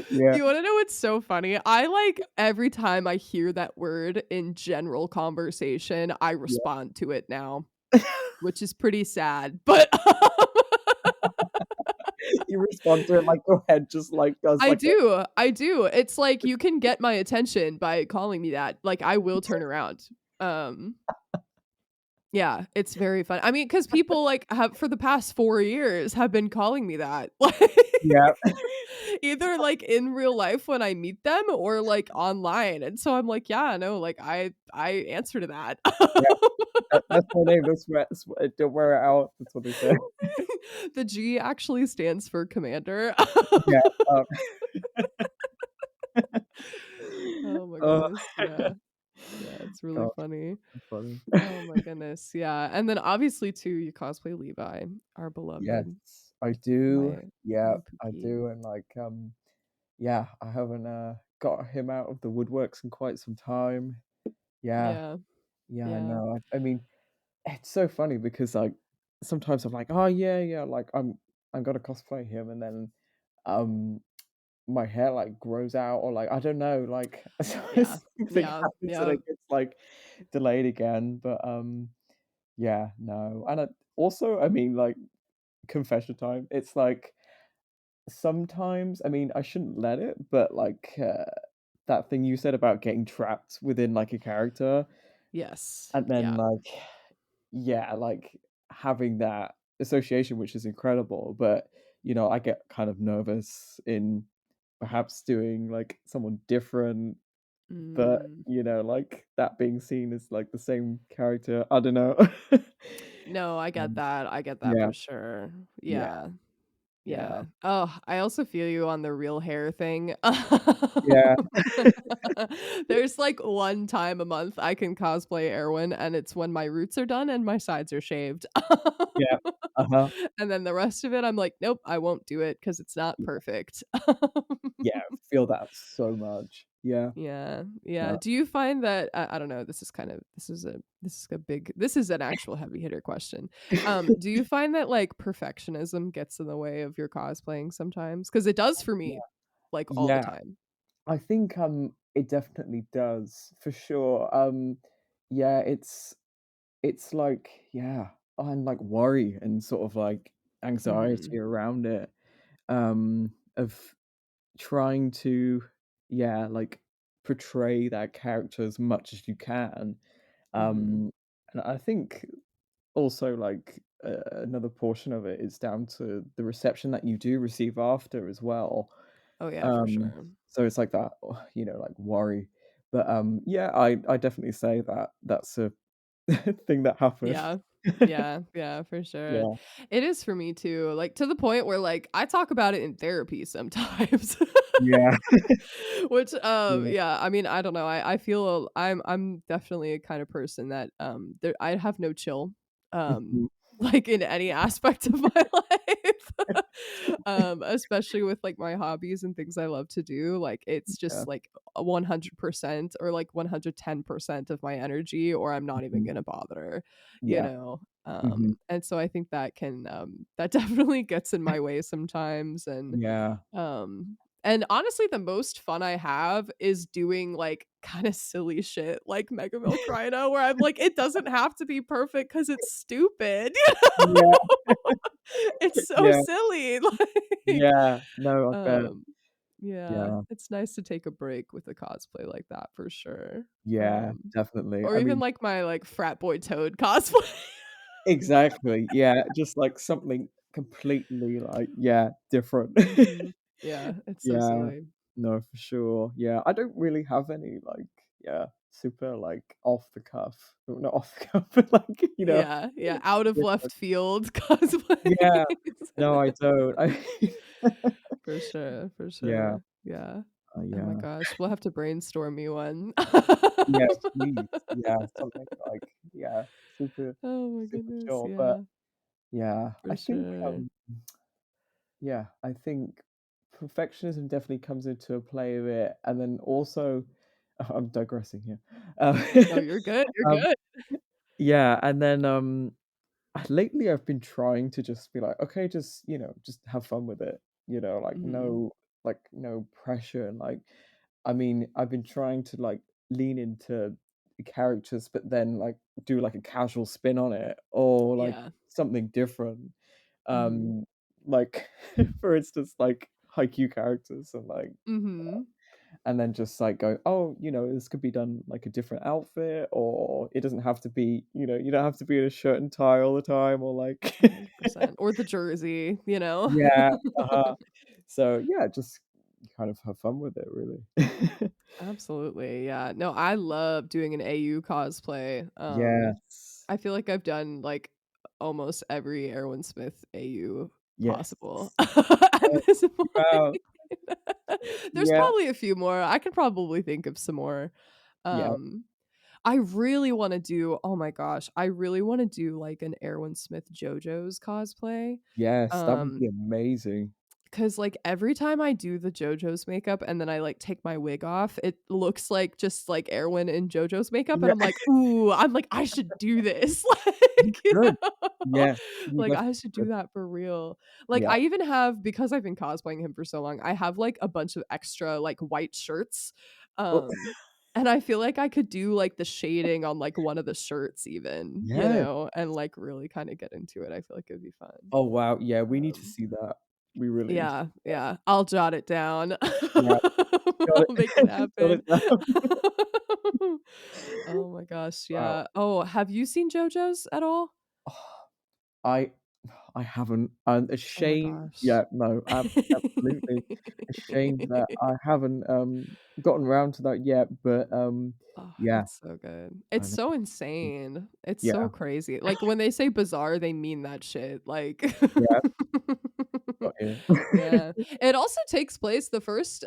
[SPEAKER 2] Yeah,
[SPEAKER 1] You wanna know what's so funny? I, like, every time I hear that word in general conversation, I
[SPEAKER 2] yeah.
[SPEAKER 1] respond to it now, which is pretty sad, but,
[SPEAKER 2] You respond to it like your head just, like, does,
[SPEAKER 1] I
[SPEAKER 2] like, a
[SPEAKER 1] do, I do. It's like you can get my attention by calling me that, like, I will turn around. Um, yeah, it's very fun. I mean, because people, like, have for the past 4 years have been calling me that, like,
[SPEAKER 2] Yeah.
[SPEAKER 1] either, like, in real life when I meet them or, like, online, and so I'm like, "Yeah, no, like, I answer to that."
[SPEAKER 2] Yeah, that's my name, don't wear it out, that's what they say.
[SPEAKER 1] The G actually stands for commander.
[SPEAKER 2] Yeah, um
[SPEAKER 1] Oh my
[SPEAKER 2] Oh,
[SPEAKER 1] goodness, yeah. Yeah, it's really
[SPEAKER 2] gosh,
[SPEAKER 1] funny.
[SPEAKER 2] that's funny.
[SPEAKER 1] Oh my goodness, yeah, and then obviously too, you cosplay Levi, our
[SPEAKER 2] Yes,
[SPEAKER 1] beloved,
[SPEAKER 2] I do.
[SPEAKER 1] my
[SPEAKER 2] Yeah,
[SPEAKER 1] my
[SPEAKER 2] I
[SPEAKER 1] Pookie.
[SPEAKER 2] do, and, like, yeah, I haven't, got him out of the woodworks in quite some time. Yeah,
[SPEAKER 1] Yeah,
[SPEAKER 2] yeah, I
[SPEAKER 1] yeah,
[SPEAKER 2] know, I mean, it's so funny because, like, sometimes I'm like, "Oh, yeah, yeah," like, I'm gonna cosplay him, and then, um, my hair, like, grows out or, like, I don't know, like,
[SPEAKER 1] yeah,
[SPEAKER 2] something
[SPEAKER 1] yeah,
[SPEAKER 2] happens and
[SPEAKER 1] yeah,
[SPEAKER 2] it gets, like, delayed again, but, yeah, no, and, also, I mean, like, confession time, it's like, sometimes I mean, I shouldn't let it, but, like, that thing you said about getting trapped within, like, a character,
[SPEAKER 1] yes,
[SPEAKER 2] and then,
[SPEAKER 1] yeah,
[SPEAKER 2] like yeah, like, having that association, which is incredible, but, I get kind of nervous in perhaps doing, like, someone different, but,
[SPEAKER 1] mm.
[SPEAKER 2] like, that being seen as, like, the same character, I don't know.
[SPEAKER 1] No, I
[SPEAKER 2] Um,
[SPEAKER 1] get that
[SPEAKER 2] yeah,
[SPEAKER 1] for sure.
[SPEAKER 2] yeah,
[SPEAKER 1] Yeah.
[SPEAKER 2] Yeah.
[SPEAKER 1] Yeah. Oh, I also feel you on the real hair thing.
[SPEAKER 2] Yeah.
[SPEAKER 1] There's, like, one time a month I can cosplay Erwin, and it's when my roots are done and my sides are shaved.
[SPEAKER 2] Yeah. Uh-huh.
[SPEAKER 1] And then the rest of it, I'm like, "Nope, I won't do it because it's not
[SPEAKER 2] Yeah.
[SPEAKER 1] perfect."
[SPEAKER 2] Yeah. Feel that so much. Yeah.
[SPEAKER 1] Yeah, yeah.
[SPEAKER 2] No.
[SPEAKER 1] Do you find that I don't know, this is an actual heavy hitter question. Do you find that, like, perfectionism gets in the way of your cosplaying sometimes? Because it does for me, like, all the
[SPEAKER 2] Yeah.
[SPEAKER 1] time.
[SPEAKER 2] I think, it definitely does, for sure. Yeah, it's like, yeah, I'm like worry and sort of like
[SPEAKER 1] Mhm,
[SPEAKER 2] anxiety around it, of trying to, yeah, like portray that character as much as you can.
[SPEAKER 1] mhm.
[SPEAKER 2] Um, and I think also like another portion of it is down to the reception that you do receive after as well.
[SPEAKER 1] Oh, yeah, for
[SPEAKER 2] Um,
[SPEAKER 1] sure.
[SPEAKER 2] so it's like that, like worry. But yeah, I definitely say that that's a thing that happens.
[SPEAKER 1] Yeah. Yeah, yeah, for sure.
[SPEAKER 2] Yeah,
[SPEAKER 1] It is for me too, like, to the point where, like, I talk about it in therapy sometimes.
[SPEAKER 2] yeah,
[SPEAKER 1] Which,
[SPEAKER 2] yeah.
[SPEAKER 1] yeah, I mean, I don't know, I feel I'm definitely a kind of person that, I have no chill,
[SPEAKER 2] Mhm.
[SPEAKER 1] like, in any aspect of my life. Especially with, like, my hobbies and things I love to do, like, it's
[SPEAKER 2] Yeah,
[SPEAKER 1] just, like, a 100% or, like, 110% of my energy, or I'm not even
[SPEAKER 2] mhm.
[SPEAKER 1] gonna bother, you
[SPEAKER 2] Yeah,
[SPEAKER 1] know?
[SPEAKER 2] mhm.
[SPEAKER 1] And so I think that can, that definitely gets in my way sometimes,
[SPEAKER 2] Yeah,
[SPEAKER 1] and honestly, the most fun I have is doing, like, kinda silly shit like Mega Milk Rhino, where I'm like, "It doesn't have to be perfect because it's stupid," you
[SPEAKER 2] yeah,
[SPEAKER 1] know? It's so
[SPEAKER 2] yeah,
[SPEAKER 1] silly, like,
[SPEAKER 2] yeah. No, I bet.
[SPEAKER 1] um, yeah,
[SPEAKER 2] Yeah,
[SPEAKER 1] it's nice to take a break with a cosplay like that for sure.
[SPEAKER 2] yeah,
[SPEAKER 1] Um,
[SPEAKER 2] definitely.
[SPEAKER 1] or
[SPEAKER 2] I
[SPEAKER 1] even,
[SPEAKER 2] mean,
[SPEAKER 1] like, my, like, frat boy Toad cosplay.
[SPEAKER 2] exactly. Yeah, just like something completely like, yeah, different.
[SPEAKER 1] Mhm. Yeah, it's so
[SPEAKER 2] Yeah.
[SPEAKER 1] silly.
[SPEAKER 2] No, for sure. Yeah, I don't really have any like, yeah, super like off the cuff. Well, not off the cuff, but like,
[SPEAKER 1] Yeah, yeah, out of left
[SPEAKER 2] different.
[SPEAKER 1] field cosplays.
[SPEAKER 2] Yeah. No, I don't. I
[SPEAKER 1] For sure, for
[SPEAKER 2] Yeah,
[SPEAKER 1] sure. Yeah. Oh my
[SPEAKER 2] yeah.
[SPEAKER 1] gosh, we'll have to brainstorm me one.
[SPEAKER 2] Yes, please. Yeah, something like, yeah, super,
[SPEAKER 1] Oh my
[SPEAKER 2] super
[SPEAKER 1] goodness,
[SPEAKER 2] chill. But
[SPEAKER 1] yeah,
[SPEAKER 2] yeah,
[SPEAKER 1] for sure.
[SPEAKER 2] yeah, I think perfectionism definitely comes into a play of it, and then also, I'm digressing here. Um,
[SPEAKER 1] No, you're good, you're
[SPEAKER 2] um,
[SPEAKER 1] good.
[SPEAKER 2] yeah, and then lately I've been trying to just be like, okay, just just have fun with it. Like
[SPEAKER 1] Mhm.
[SPEAKER 2] no pressure, and like, I mean, I've been trying to like lean into the characters, but then like do like a casual spin on it or like
[SPEAKER 1] Yeah.
[SPEAKER 2] something different.
[SPEAKER 1] Mhm.
[SPEAKER 2] Um, like for instance, like haiku characters
[SPEAKER 1] Mhm.
[SPEAKER 2] and then just like go, oh, this could be done like a different outfit, or it doesn't have to be, you don't have to be in a shirt and tie all the time, or like,
[SPEAKER 1] 100%. Or the jersey, you know?
[SPEAKER 2] yeah, uh-huh. So yeah, just kind of have fun with it, really.
[SPEAKER 1] Absolutely, yeah. No, I love doing an AU cosplay.
[SPEAKER 2] Yes,
[SPEAKER 1] I feel like I've done, like, almost every Erwin Smith AU
[SPEAKER 2] yes,
[SPEAKER 1] possible at
[SPEAKER 2] yes,
[SPEAKER 1] this
[SPEAKER 2] you
[SPEAKER 1] point.
[SPEAKER 2] have.
[SPEAKER 1] There's
[SPEAKER 2] Yeah,
[SPEAKER 1] probably a few more. I could probably think of some more.
[SPEAKER 2] yeah,
[SPEAKER 1] Um, I really wanna do oh my gosh, I really wanna do, like, an Erwin Smith JoJo's cosplay.
[SPEAKER 2] yes, that would
[SPEAKER 1] Um
[SPEAKER 2] be amazing.
[SPEAKER 1] 'Cause, like, every time I do the JoJo's makeup and then I, like, take my wig off, it looks like just like Erwin in JoJo's makeup, and
[SPEAKER 2] Yeah,
[SPEAKER 1] I'm like, "I should do this."
[SPEAKER 2] you
[SPEAKER 1] Like, you
[SPEAKER 2] should.
[SPEAKER 1] know?
[SPEAKER 2] Yes, you
[SPEAKER 1] Like, I
[SPEAKER 2] definitely
[SPEAKER 1] should do
[SPEAKER 2] should.
[SPEAKER 1] that for real. Like,
[SPEAKER 2] Yeah.
[SPEAKER 1] I even have because I've been cosplaying him for so long, I have, like, a bunch of extra, like, white shirts,
[SPEAKER 2] Oh,
[SPEAKER 1] and I feel like I could do, like, the shading on, like, one of the shirts even,
[SPEAKER 2] yeah.
[SPEAKER 1] and, like, really kinda get into it. I feel like it'd be fun.
[SPEAKER 2] Oh, wow, yeah, we need to
[SPEAKER 1] Um
[SPEAKER 2] see that. We really need to
[SPEAKER 1] yeah,
[SPEAKER 2] see that.
[SPEAKER 1] yeah, I'll jot it down.
[SPEAKER 2] Yeah, got
[SPEAKER 1] I'll make it
[SPEAKER 2] it. Got
[SPEAKER 1] happen.
[SPEAKER 2] it down.
[SPEAKER 1] Oh my gosh,
[SPEAKER 2] Wow.
[SPEAKER 1] yeah. Oh, have you seen JoJo's at all?
[SPEAKER 2] I I haven't. I'm
[SPEAKER 1] Oh my
[SPEAKER 2] ashamed.
[SPEAKER 1] gosh.
[SPEAKER 2] Yeah, no, absolutely ashamed that I haven't, gotten around to that yet, but,
[SPEAKER 1] Oh,
[SPEAKER 2] yeah,
[SPEAKER 1] it's so good.
[SPEAKER 2] I
[SPEAKER 1] It's
[SPEAKER 2] know.
[SPEAKER 1] so insane. It's so
[SPEAKER 2] Yeah,
[SPEAKER 1] crazy. Like, when they say bizarre, they mean that shit, like
[SPEAKER 2] yeah, Got you.
[SPEAKER 1] Yeah. It also takes place the first,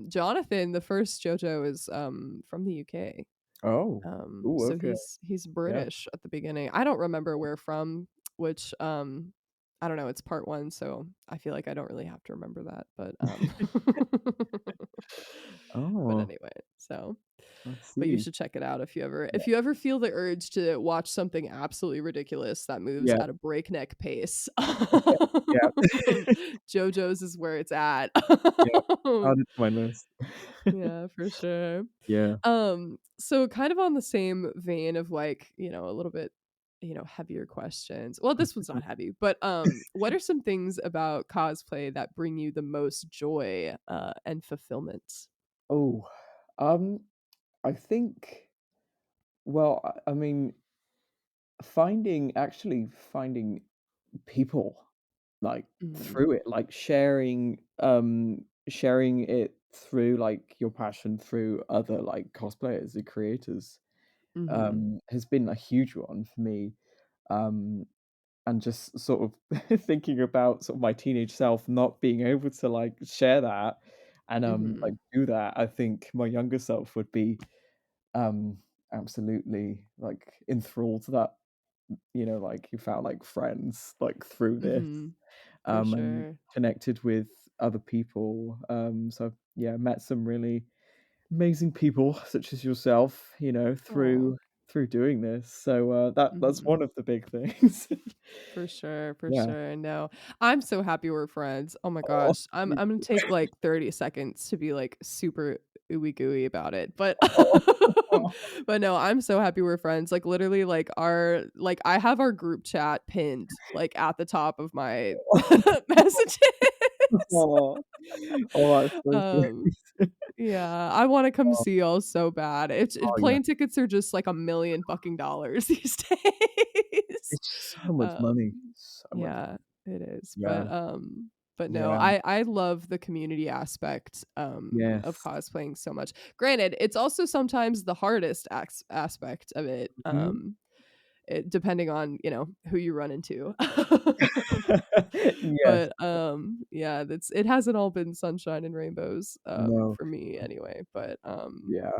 [SPEAKER 1] Jonathan, the first JoJo is, from the UK.
[SPEAKER 2] Oh. Ooh,
[SPEAKER 1] So
[SPEAKER 2] okay.
[SPEAKER 1] he's
[SPEAKER 2] Yeah.
[SPEAKER 1] British at the beginning. I don't remember where from, which, I don't know, it's part 1, so I feel like I don't really have to remember that, but
[SPEAKER 2] Oh,
[SPEAKER 1] anyway, so
[SPEAKER 2] I
[SPEAKER 1] but you
[SPEAKER 2] see.
[SPEAKER 1] should check it out
[SPEAKER 2] Yeah.
[SPEAKER 1] if you ever feel the urge to watch something absolutely ridiculous that moves
[SPEAKER 2] Yeah.
[SPEAKER 1] at a breakneck pace.
[SPEAKER 2] Yeah.
[SPEAKER 1] JoJo's is where it's at.
[SPEAKER 2] Yeah. Add it to my list.
[SPEAKER 1] Yeah, for sure.
[SPEAKER 2] Yeah.
[SPEAKER 1] So kind of on the same vein of like, a little bit, heavier questions. Well, this one's not heavy, but what are some things about cosplay that bring you the most joy and fulfillment?
[SPEAKER 2] Oh, um, I think, well, I mean, finding people, like,
[SPEAKER 1] Mm,
[SPEAKER 2] through it, like, sharing it through, like, your passion through other, like, cosplayers and creators,
[SPEAKER 1] mhm,
[SPEAKER 2] has been a huge one for me, um, and just sort of thinking about sort of my teenage self not being able to, like, share that and, like,
[SPEAKER 1] mhm,
[SPEAKER 2] do that, I think my younger self would be, um, absolutely, like, enthralled to that, like, you found, like, friends, like, through this,
[SPEAKER 1] mhm, for
[SPEAKER 2] and
[SPEAKER 1] sure.
[SPEAKER 2] connected with other people, so, yeah, met some really amazing people such as yourself,
[SPEAKER 1] Oh,
[SPEAKER 2] through doing this, so, that's
[SPEAKER 1] mhm.
[SPEAKER 2] one of the big things.
[SPEAKER 1] For sure, for
[SPEAKER 2] Yeah.
[SPEAKER 1] sure. No, I'm so happy we're friends. Oh my
[SPEAKER 2] Oh,
[SPEAKER 1] gosh. I'm
[SPEAKER 2] me
[SPEAKER 1] I'm gonna
[SPEAKER 2] too.
[SPEAKER 1] take like 30 seconds to be like super ooey gooey about it. But
[SPEAKER 2] Oh, oh,
[SPEAKER 1] but no, I'm so happy we're friends. Like literally I have our group chat pinned like at the top of my messages.
[SPEAKER 2] oh, oh, that's so
[SPEAKER 1] um
[SPEAKER 2] sweet.
[SPEAKER 1] yeah, I wanna come
[SPEAKER 2] Oh,
[SPEAKER 1] see y'all so bad.
[SPEAKER 2] oh, yeah.
[SPEAKER 1] Plane tickets are just like $1,000,000 fucking dollars these days.
[SPEAKER 2] It's so much money,
[SPEAKER 1] Um,
[SPEAKER 2] so much
[SPEAKER 1] yeah,
[SPEAKER 2] money.
[SPEAKER 1] it is,
[SPEAKER 2] Yeah,
[SPEAKER 1] but no,
[SPEAKER 2] yeah,
[SPEAKER 1] I love the community aspect, of
[SPEAKER 2] yes.
[SPEAKER 1] cosplaying so much. Granted, it's also sometimes the hardest aspect of it,
[SPEAKER 2] Mhm.
[SPEAKER 1] depending on, who you run into.
[SPEAKER 2] Yes.
[SPEAKER 1] But, yeah, it hasn't all been sunshine and rainbows,
[SPEAKER 2] No.
[SPEAKER 1] for me anyway,
[SPEAKER 2] Yeah.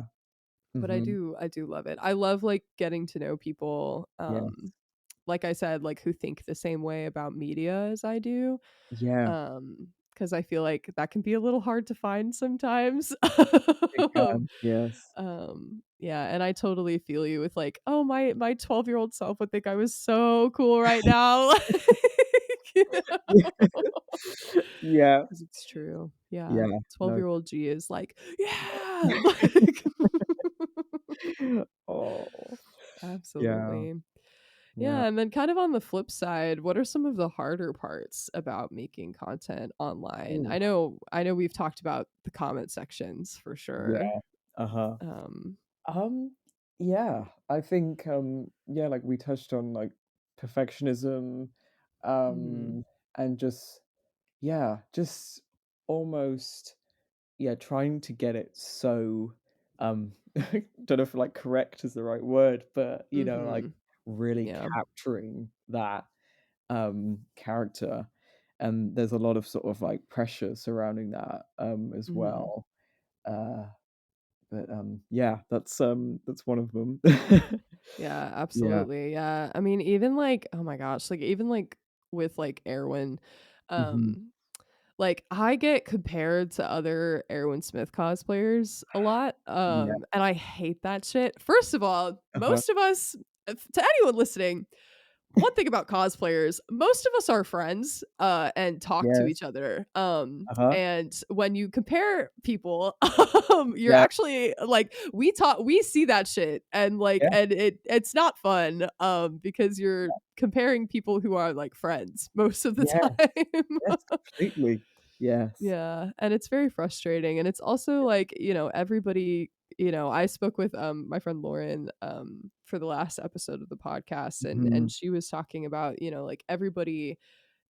[SPEAKER 1] but
[SPEAKER 2] Mhm.
[SPEAKER 1] I do love it. I love, like, getting to know people,
[SPEAKER 2] Yes.
[SPEAKER 1] like I said, like, who think the same way about media as I do,
[SPEAKER 2] Yeah,
[SPEAKER 1] because I feel like that can be a little hard to find sometimes.
[SPEAKER 2] it can. Yes.
[SPEAKER 1] Yeah, and I totally feel you with, like, "Oh, my 12-year-old self would think I was so cool right now." Like,
[SPEAKER 2] Yeah.
[SPEAKER 1] 'cause it's true. Yeah,
[SPEAKER 2] Yeah. No.
[SPEAKER 1] twelve-year-old G is like, "Yeah!" Like
[SPEAKER 2] Oh. Yeah.
[SPEAKER 1] absolutely.
[SPEAKER 2] Yeah.
[SPEAKER 1] Yeah, and then kind of on the flip side, what are some of the harder parts about making content online?
[SPEAKER 2] Ooh.
[SPEAKER 1] I know we've talked about the comment sections for sure.
[SPEAKER 2] Yeah. Uh-huh.
[SPEAKER 1] Um,
[SPEAKER 2] Um, yeah, I think, yeah, like we touched on, like, perfectionism,
[SPEAKER 1] mhm,
[SPEAKER 2] um, and just, yeah, just almost, yeah, trying to get it so, don't know if, like, correct is the right word, but, like,
[SPEAKER 1] mhm,
[SPEAKER 2] really
[SPEAKER 1] yeah,
[SPEAKER 2] capturing that, character, and there's a lot of sort of, like, pressure surrounding that, as
[SPEAKER 1] mhm.
[SPEAKER 2] well, uh but, yeah, that's one of them.
[SPEAKER 1] Yeah,
[SPEAKER 2] Yeah.
[SPEAKER 1] absolutely, yeah. I mean, even, like oh my gosh, like, even, like, with, like, Erwin,
[SPEAKER 2] Mhm.
[SPEAKER 1] um like, I get compared to other Erwin Smith cosplayers a lot,
[SPEAKER 2] Yeah.
[SPEAKER 1] and I hate that shit. First of all,
[SPEAKER 2] Uh-huh.
[SPEAKER 1] most of us to anyone listening, one thing about cosplayers, most of us are friends, and talk to
[SPEAKER 2] Yes.
[SPEAKER 1] each other,
[SPEAKER 2] Uh-huh.
[SPEAKER 1] and when you compare people, you're
[SPEAKER 2] Yeah.
[SPEAKER 1] actually like, we see that shit, and, like
[SPEAKER 2] Yeah.
[SPEAKER 1] and it's not fun, because you're comparing people who are, like, friends most of the
[SPEAKER 2] Yes. Yes,
[SPEAKER 1] time.
[SPEAKER 2] completely. Yes.
[SPEAKER 1] Yeah, and it's very frustrating, and it's also like, everybody I spoke with, my friend Lauren, for the last episode of the podcast, and
[SPEAKER 2] Mhm.
[SPEAKER 1] she was talking about, like, everybody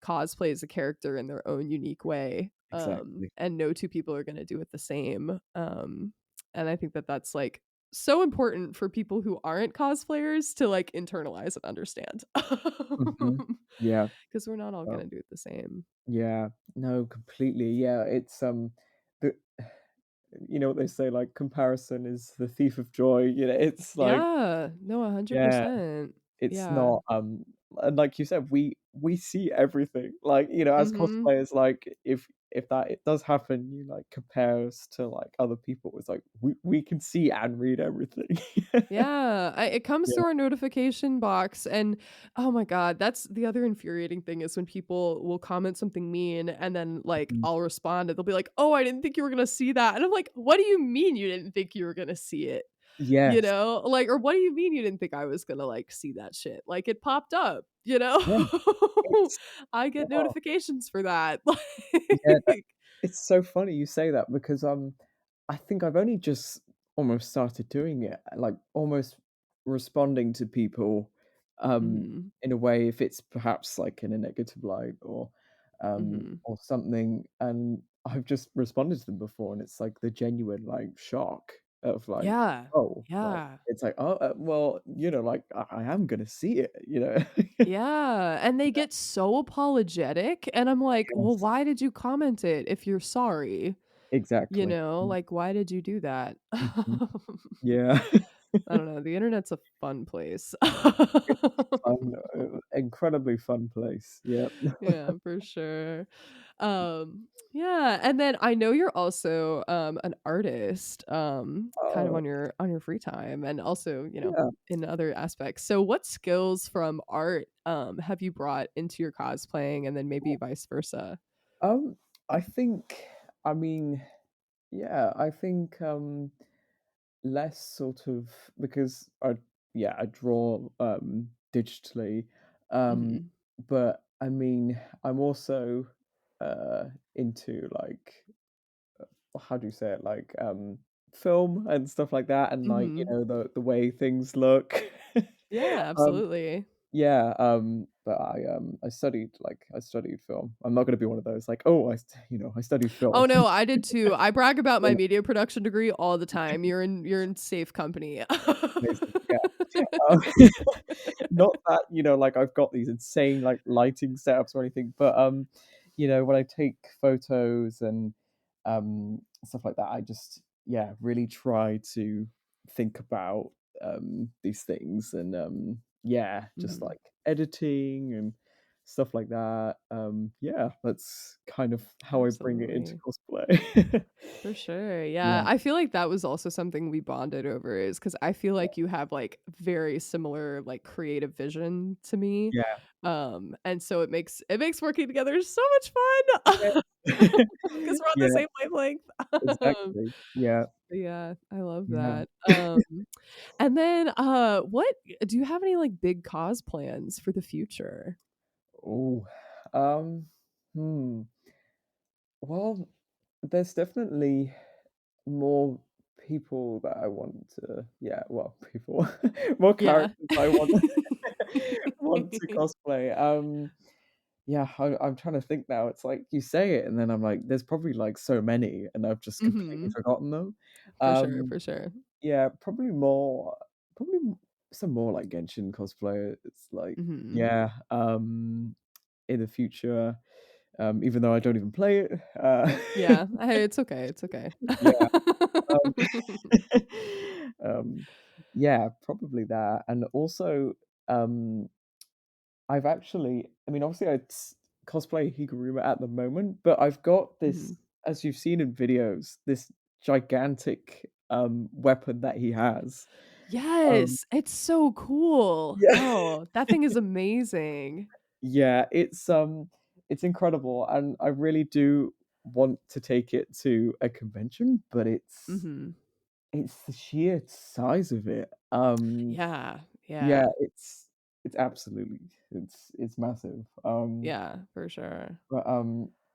[SPEAKER 1] cosplays a character in their own unique way,
[SPEAKER 2] Exactly.
[SPEAKER 1] and no two people are gonna do it the same, and I think that that's, like, so important for people who aren't cosplayers to, like, internalize and understand.
[SPEAKER 2] Mhm. Yeah,
[SPEAKER 1] 'Cause we're not all
[SPEAKER 2] um,
[SPEAKER 1] gonna do it the same.
[SPEAKER 2] yeah. No, completely, yeah, it's, the you know what they say, like, comparison is the thief of joy, it's like
[SPEAKER 1] Yeah, no,
[SPEAKER 2] yeah.
[SPEAKER 1] 100%.
[SPEAKER 2] It's
[SPEAKER 1] Yeah.
[SPEAKER 2] not, and like you said, we see everything. Like, as
[SPEAKER 1] Mhm.
[SPEAKER 2] cosplayers, like, if that it does happen, you, like, compare us to, like, other people, it's like we can see and read everything.
[SPEAKER 1] Yeah, it comes
[SPEAKER 2] Yeah.
[SPEAKER 1] to our notification box, and oh my god, that's the other infuriating thing is when people will comment something mean, and then, like,
[SPEAKER 2] Mhm.
[SPEAKER 1] I'll respond, and they'll be like, "Oh, I didn't think you were gonna see that," and I'm like, "What do you mean you didn't think you were gonna see it?" You
[SPEAKER 2] Yes.
[SPEAKER 1] know? Like, or what do you mean you didn't think I was gonna, like, see that shit? Like, it popped up, you know?
[SPEAKER 2] Yeah. It's
[SPEAKER 1] I get
[SPEAKER 2] oh,
[SPEAKER 1] notifications for that.
[SPEAKER 2] yeah,
[SPEAKER 1] Like
[SPEAKER 2] it's so funny you say that because, I think I've only just almost started doing it, like, almost responding to people,
[SPEAKER 1] Mhm,
[SPEAKER 2] in a way if it's perhaps, like, in a negative light
[SPEAKER 1] mhm.
[SPEAKER 2] or something, and I've just responded to them before, and it's, like, the genuine, like, shock of, like,
[SPEAKER 1] Yeah,
[SPEAKER 2] "Oh," like,
[SPEAKER 1] yeah.
[SPEAKER 2] it's like, "Oh, well, like, I am gonna see it," you know?
[SPEAKER 1] Yeah, and they get so apologetic, and I'm like, "Well,
[SPEAKER 2] Yes,
[SPEAKER 1] why did you comment it if you're sorry?" You
[SPEAKER 2] exactly.
[SPEAKER 1] know? Like, why did you do that?
[SPEAKER 2] Mhm. Yeah.
[SPEAKER 1] I don't know, the internet's a fun place.
[SPEAKER 2] It's fun, incredibly fun place, yep.
[SPEAKER 1] Yeah, for sure. Yeah, and then I know you're also, an artist, kind of
[SPEAKER 2] Oh,
[SPEAKER 1] on your free time and also,
[SPEAKER 2] yeah,
[SPEAKER 1] in other aspects. So what skills from art, have you brought into your cosplaying and then maybe vice versa?
[SPEAKER 2] um, I think I mean, yeah, I think, less sort of because I draw, digitally, um,
[SPEAKER 1] Mhm.
[SPEAKER 2] but, I mean, I'm also, uh, into, like, how do you say it? Like, film and stuff like that, and, like,
[SPEAKER 1] Mhm.
[SPEAKER 2] the way things look.
[SPEAKER 1] Yeah,
[SPEAKER 2] Um
[SPEAKER 1] absolutely.
[SPEAKER 2] Yeah, but I studied film. I'm not gonna be one of those like, "Oh, I studied film."
[SPEAKER 1] Oh, no, I did too. I brag about my
[SPEAKER 2] Yeah,
[SPEAKER 1] media production degree all the time. You're in safe company.
[SPEAKER 2] amazing, yeah. Um, not that, like, I've got these insane, like, lighting setups or anything, but, when I take photos and, stuff like that, I just, yeah, really try to think about, these things and, yeah, just,
[SPEAKER 1] Mhm.
[SPEAKER 2] like, editing and stuff like that. Yeah, that's kind of how I bring it into
[SPEAKER 1] Absolutely.
[SPEAKER 2] cosplay.
[SPEAKER 1] For sure, yeah.
[SPEAKER 2] Yeah,
[SPEAKER 1] I feel like that was also something we bonded over is because I feel like you have, like, very similar, like, creative vision to me,
[SPEAKER 2] yeah,
[SPEAKER 1] and so it makes working together so much
[SPEAKER 2] yeah.
[SPEAKER 1] fun because 'cause we're on the
[SPEAKER 2] Yeah,
[SPEAKER 1] same wavelength.
[SPEAKER 2] exactly. Yeah,
[SPEAKER 1] Yeah, I love
[SPEAKER 2] yeah.
[SPEAKER 1] that, and then, what do you have any, like, big cause plans for the future?
[SPEAKER 2] Oh, um, hmm. Well, there's definitely more people that I want to, yeah, well, people, more
[SPEAKER 1] Yeah.
[SPEAKER 2] characters I want want to cosplay. Yeah, I'm trying to think now. It's like you say it, and then I'm like, there's probably like so many, and I've just completely
[SPEAKER 1] Mhm.
[SPEAKER 2] forgotten them.
[SPEAKER 1] For sure,
[SPEAKER 2] Um,
[SPEAKER 1] for sure.
[SPEAKER 2] yeah, probably some more like Genshin cosplay. It's like,
[SPEAKER 1] Mhm.
[SPEAKER 2] yeah, in the future. Even though I don't even play it.
[SPEAKER 1] Yeah, hey, it's okay, it's okay.
[SPEAKER 2] Yeah, um, um, yeah, probably that, and also, um, I mean, obviously, cosplay Higuruma at the moment, but I've got this,
[SPEAKER 1] Mhm.
[SPEAKER 2] as you've seen in videos, this gigantic, weapon that he has. Um,
[SPEAKER 1] Yes, it's so cool.
[SPEAKER 2] yeah.
[SPEAKER 1] Oh, that thing is amazing.
[SPEAKER 2] Yeah, it's incredible, and I really do want to take it to a convention, but
[SPEAKER 1] Mhm.
[SPEAKER 2] it's the sheer size of it.
[SPEAKER 1] Yeah,
[SPEAKER 2] Yeah,
[SPEAKER 1] yeah,
[SPEAKER 2] it's absolutely it's massive.
[SPEAKER 1] yeah, for sure.
[SPEAKER 2] But,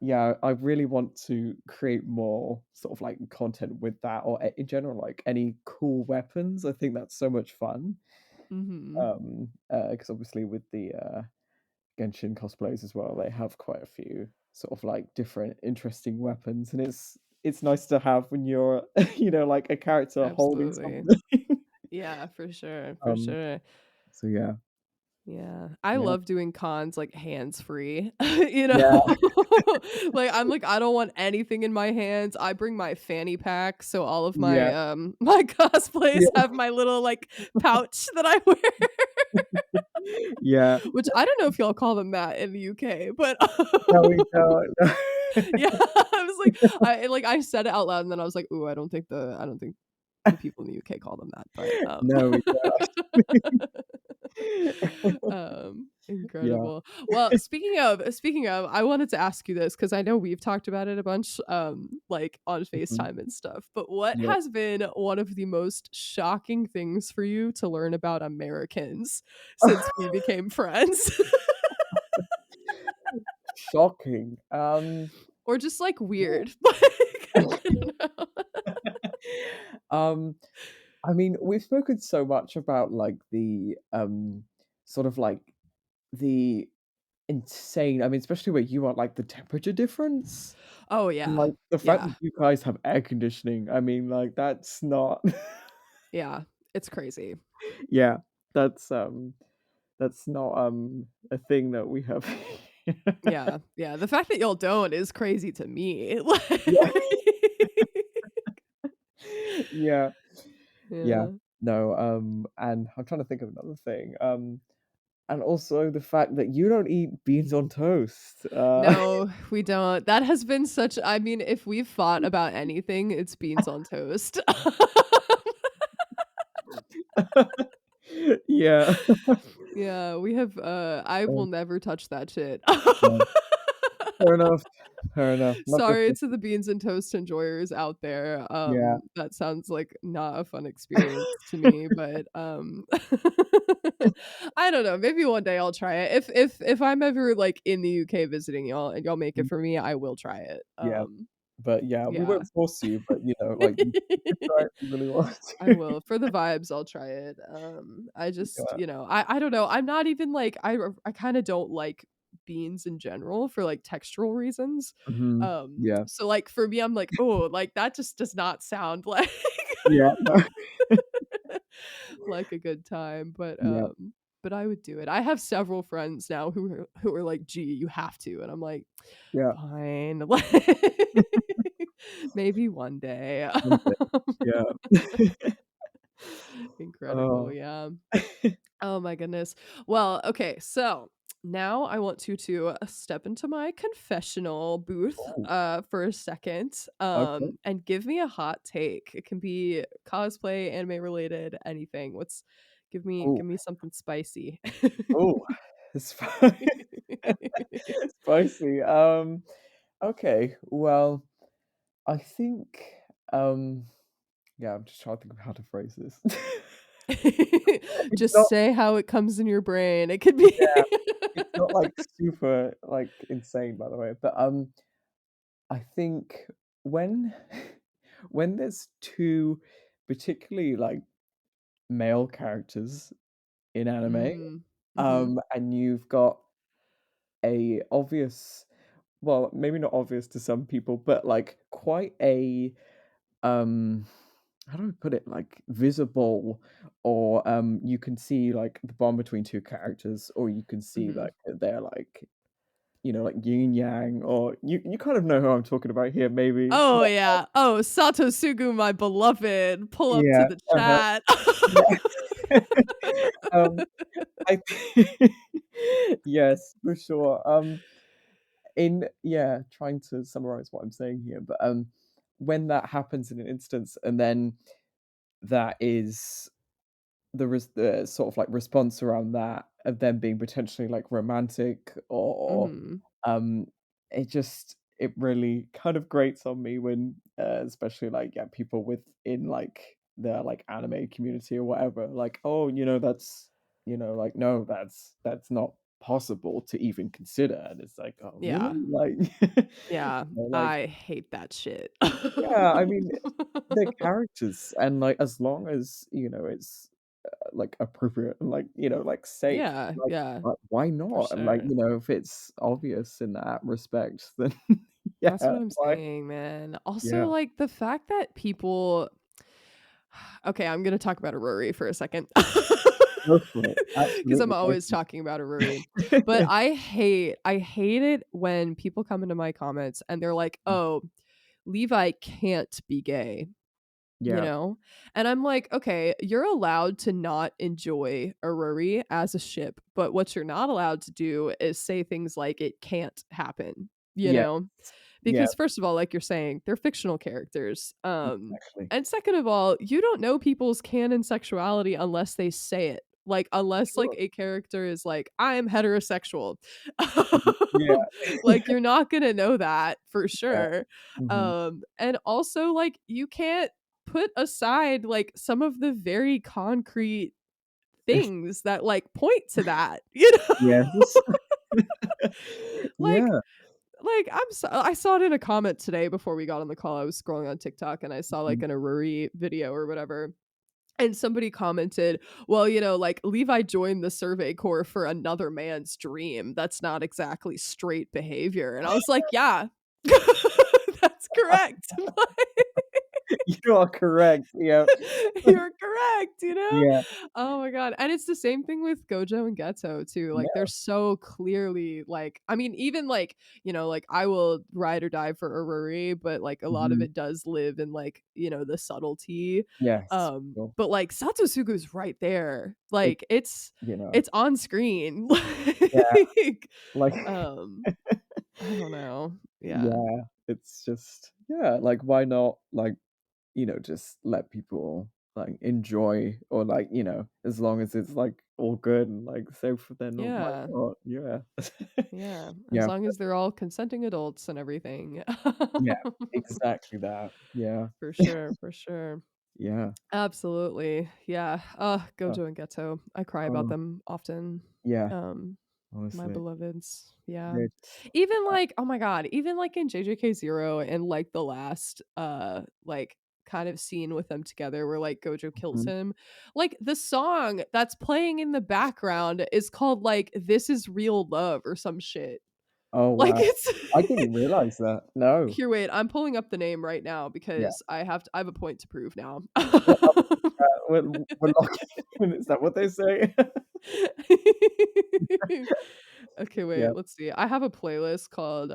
[SPEAKER 2] yeah, I really want to create more sort of, like, content with that or in general, like, any cool weapons. I think that's so much fun.
[SPEAKER 1] Mhm.
[SPEAKER 2] Because obviously with the, Genshin cosplays as well, they have quite a few sort of, like, different interesting weapons, and it's nice to have when you're, like, a character holding
[SPEAKER 1] Absolutely.
[SPEAKER 2] something.
[SPEAKER 1] Yeah, for sure, for
[SPEAKER 2] Um,
[SPEAKER 1] sure.
[SPEAKER 2] so yeah,
[SPEAKER 1] Yeah. I
[SPEAKER 2] yeah,
[SPEAKER 1] love doing cons, like, hands-free, you know?
[SPEAKER 2] yeah,
[SPEAKER 1] Like, I'm like, "I don't want anything in my hands." I bring my fanny pack, so all of my,
[SPEAKER 2] yeah,
[SPEAKER 1] my cosplays
[SPEAKER 2] yeah,
[SPEAKER 1] have my little, like, pouch that I wear,
[SPEAKER 2] yeah.
[SPEAKER 1] which I don't know if y'all call them that in the UK, but
[SPEAKER 2] No, we don't.
[SPEAKER 1] yeah, I was like, I said it out loud, and then I was like, "Ooh, I don't think the people in the UK call them that," but,
[SPEAKER 2] No, we don't. Yeah.
[SPEAKER 1] incredible. Well, speaking of, I wanted to ask you this because I know we've talked about it a bunch, like, on
[SPEAKER 2] Mhm.
[SPEAKER 1] FaceTime and stuff, but what
[SPEAKER 2] Yeah.
[SPEAKER 1] has been one of the most shocking things for you to learn about Americans since we became friends?
[SPEAKER 2] Shocking.
[SPEAKER 1] Or just, like,
[SPEAKER 2] Ooh.
[SPEAKER 1] weird? Like, I don't know.
[SPEAKER 2] Um, I mean, we've spoken so much about, like, the, sort of, like, the insane I mean, especially where you are, like, the temperature difference,
[SPEAKER 1] Oh,
[SPEAKER 2] and,
[SPEAKER 1] yeah.
[SPEAKER 2] like, the fact
[SPEAKER 1] Yeah.
[SPEAKER 2] that you guys have air conditioning, I mean, like, that's not
[SPEAKER 1] Yeah. It's crazy.
[SPEAKER 2] yeah, that's, that's not, a thing that we have here.
[SPEAKER 1] Yeah, yeah, the fact that y'all don't is crazy to me, like
[SPEAKER 2] Yeah. Yeah. Yeah.
[SPEAKER 1] Yeah.
[SPEAKER 2] No, and I'm trying to think of another thing, and also the fact that you don't eat beans on toast,
[SPEAKER 1] No, we don't. That has been such I mean, if we've fought about anything, it's beans on toast.
[SPEAKER 2] Yeah.
[SPEAKER 1] Yeah, we have, I will
[SPEAKER 2] Oh,
[SPEAKER 1] never touch that shit.
[SPEAKER 2] yeah. Fair enough. Fair enough. Not good
[SPEAKER 1] Sorry
[SPEAKER 2] for
[SPEAKER 1] to the beans and toast enjoyers out there,
[SPEAKER 2] yeah.
[SPEAKER 1] that sounds like not a fun experience to me, but, I don't know, maybe one day I'll try it. If I'm ever, like, in the UK visiting y'all and y'all make it
[SPEAKER 2] Mm,
[SPEAKER 1] for me, I will try it,
[SPEAKER 2] yeah. But yeah, we
[SPEAKER 1] yeah.
[SPEAKER 2] won't force you, but, like, you could try it if you really want
[SPEAKER 1] I
[SPEAKER 2] to.
[SPEAKER 1] will. For the vibes, I'll try it. I just,
[SPEAKER 2] Yeah.
[SPEAKER 1] I don't know. I'm not even like I kind of don't like beans in general for like textural reasons.
[SPEAKER 2] Mhm. Yeah.
[SPEAKER 1] So like for me, I'm like, oh, like that just does not sound like
[SPEAKER 2] Yeah. No.
[SPEAKER 1] like a good time.
[SPEAKER 2] Yeah.
[SPEAKER 1] But I would do it. I have several friends now who are like, gee, you have to. And I'm like,
[SPEAKER 2] Yeah.
[SPEAKER 1] fine. Like maybe one day.
[SPEAKER 2] One day. Yeah.
[SPEAKER 1] Incredible,
[SPEAKER 2] Oh.
[SPEAKER 1] yeah. Oh my goodness. Well, okay, so now I want you to step into my confessional booth
[SPEAKER 2] Oh,
[SPEAKER 1] for a second
[SPEAKER 2] okay.
[SPEAKER 1] and give me a hot take. It can be cosplay, anime related, anything.
[SPEAKER 2] Oh,
[SPEAKER 1] Give me something spicy.
[SPEAKER 2] oh, it's spicy. Okay, well, I think, um, yeah, I'm just trying to think of how to phrase this. It's
[SPEAKER 1] Just
[SPEAKER 2] not,
[SPEAKER 1] say how it comes in your brain. It could be
[SPEAKER 2] yeah, it's not like super like insane, by the way, but I think when when there's two particularly like male characters in anime,
[SPEAKER 1] Mm, mhm,
[SPEAKER 2] and you've got a obvious well, maybe not obvious to some people, but like quite a um how do I put it? Like visible or you can see like the bond between two characters, or you can see
[SPEAKER 1] mhm.
[SPEAKER 2] like that they're like like yin yang, or you kind of know who I'm talking about here, maybe.
[SPEAKER 1] Oh, yeah. Oh, Satosugu, my beloved. Pull up to
[SPEAKER 2] Yeah.
[SPEAKER 1] the
[SPEAKER 2] Uh-huh.
[SPEAKER 1] chat.
[SPEAKER 2] Yeah. um I yes, for sure. In yeah, trying to summarize what I'm saying here, but when that happens in an instance, and then that is the sort of like response around that of them being potentially like romantic, or
[SPEAKER 1] Mhm.
[SPEAKER 2] um it really kind of grates on me when especially like yeah, people within like the like anime community or whatever, like, oh, that's like, no, that's not possible to even consider, and it's like, oh really,
[SPEAKER 1] Yeah.
[SPEAKER 2] like
[SPEAKER 1] Yeah.
[SPEAKER 2] like
[SPEAKER 1] I hate that shit.
[SPEAKER 2] yeah, I mean, they're characters, and like as long as it's like appropriate and like like safe,
[SPEAKER 1] Yeah,
[SPEAKER 2] like
[SPEAKER 1] yeah,
[SPEAKER 2] why
[SPEAKER 1] for
[SPEAKER 2] not? And like
[SPEAKER 1] sure.
[SPEAKER 2] if it's obvious in that respect, then
[SPEAKER 1] That's
[SPEAKER 2] yeah,
[SPEAKER 1] what I'm
[SPEAKER 2] why?
[SPEAKER 1] saying, man. Also,
[SPEAKER 2] Yeah.
[SPEAKER 1] like, the fact that people Okay, I'm gonna talk about Aruri for a second.
[SPEAKER 2] Go for it.
[SPEAKER 1] Because I'm
[SPEAKER 2] Absolutely, go
[SPEAKER 1] always
[SPEAKER 2] for
[SPEAKER 1] talking about Aruri. But
[SPEAKER 2] it.
[SPEAKER 1] I hate it when people come into my comments and they're like, "Oh, Levi can't be gay." You
[SPEAKER 2] Yeah,
[SPEAKER 1] know? And I'm like, "Okay, you're allowed to not enjoy Aruri as a ship, but what you're not allowed to do is say things like it can't happen." You
[SPEAKER 2] yeah,
[SPEAKER 1] know?
[SPEAKER 2] yeah,
[SPEAKER 1] Because first of all, like you're saying, they're fictional characters.
[SPEAKER 2] exactly.
[SPEAKER 1] And second of all, you don't know people's canon sexuality unless they say it. Like unless like
[SPEAKER 2] Sure.
[SPEAKER 1] a character is like, I'm heterosexual.
[SPEAKER 2] Yeah,
[SPEAKER 1] Like you're not gonna know that for
[SPEAKER 2] yeah,
[SPEAKER 1] sure.
[SPEAKER 2] mhm,
[SPEAKER 1] And also like you can't put aside like some of the very concrete things that like point to that, you know?
[SPEAKER 2] yes.
[SPEAKER 1] Like
[SPEAKER 2] Yeah,
[SPEAKER 1] I saw it in a comment today before we got on the call. I was scrolling on TikTok and I saw like
[SPEAKER 2] mhm,
[SPEAKER 1] an Aruri video or whatever. And somebody commented, well, like Levi joined the Survey Corps for another man's dream. That's not exactly straight behavior. And I was like, yeah, that's correct.
[SPEAKER 2] you are correct, yeah,
[SPEAKER 1] You're correct, you know?
[SPEAKER 2] yeah,
[SPEAKER 1] Oh my god, and it's the same thing with Gojo and Geto too, like,
[SPEAKER 2] yeah,
[SPEAKER 1] they're so clearly, like I mean, even, like, like, I will ride or die for Ururi, but, like, a lot of
[SPEAKER 2] mhm,
[SPEAKER 1] it does live in, like, the subtlety,
[SPEAKER 2] yes, sure.
[SPEAKER 1] but, like, Satsusugu's right there,
[SPEAKER 2] It
[SPEAKER 1] like, it's
[SPEAKER 2] you know,
[SPEAKER 1] it's on screen,
[SPEAKER 2] yeah,
[SPEAKER 1] like,
[SPEAKER 2] like
[SPEAKER 1] um, I don't know, yeah.
[SPEAKER 2] yeah, it's just yeah, like, why not, like, just let people, like, enjoy or, like, as long as it's, like, all good and, like, safe, then why
[SPEAKER 1] Yeah.
[SPEAKER 2] not? Yeah.
[SPEAKER 1] Yeah, as
[SPEAKER 2] Yeah,
[SPEAKER 1] long as they're all consenting adults and everything.
[SPEAKER 2] yeah, exactly that. Yeah,
[SPEAKER 1] For sure, for sure.
[SPEAKER 2] yeah.
[SPEAKER 1] Absolutely. Yeah.
[SPEAKER 2] Oh,
[SPEAKER 1] Gojo and Geto. I cry about
[SPEAKER 2] oh,
[SPEAKER 1] them often.
[SPEAKER 2] yeah,
[SPEAKER 1] Um, my
[SPEAKER 2] honestly,
[SPEAKER 1] beloveds. Yeah.
[SPEAKER 2] they're just
[SPEAKER 1] Even like, oh my god, even like in JJK Zero and like the last like kind of scene with them together where like Gojo kills
[SPEAKER 2] mhm.
[SPEAKER 1] him. Like the song that's playing in the background is called like This Is Real Love or some shit.
[SPEAKER 2] Oh,
[SPEAKER 1] Like
[SPEAKER 2] wow.
[SPEAKER 1] it's
[SPEAKER 2] I didn't realize that. No.
[SPEAKER 1] Here, wait, I'm pulling up the name right now
[SPEAKER 2] Yeah.
[SPEAKER 1] because I have a point to prove now.
[SPEAKER 2] Well, we're locking in, is that what they say?
[SPEAKER 1] Okay,
[SPEAKER 2] Yeah.
[SPEAKER 1] wait, let's see. I have a playlist called,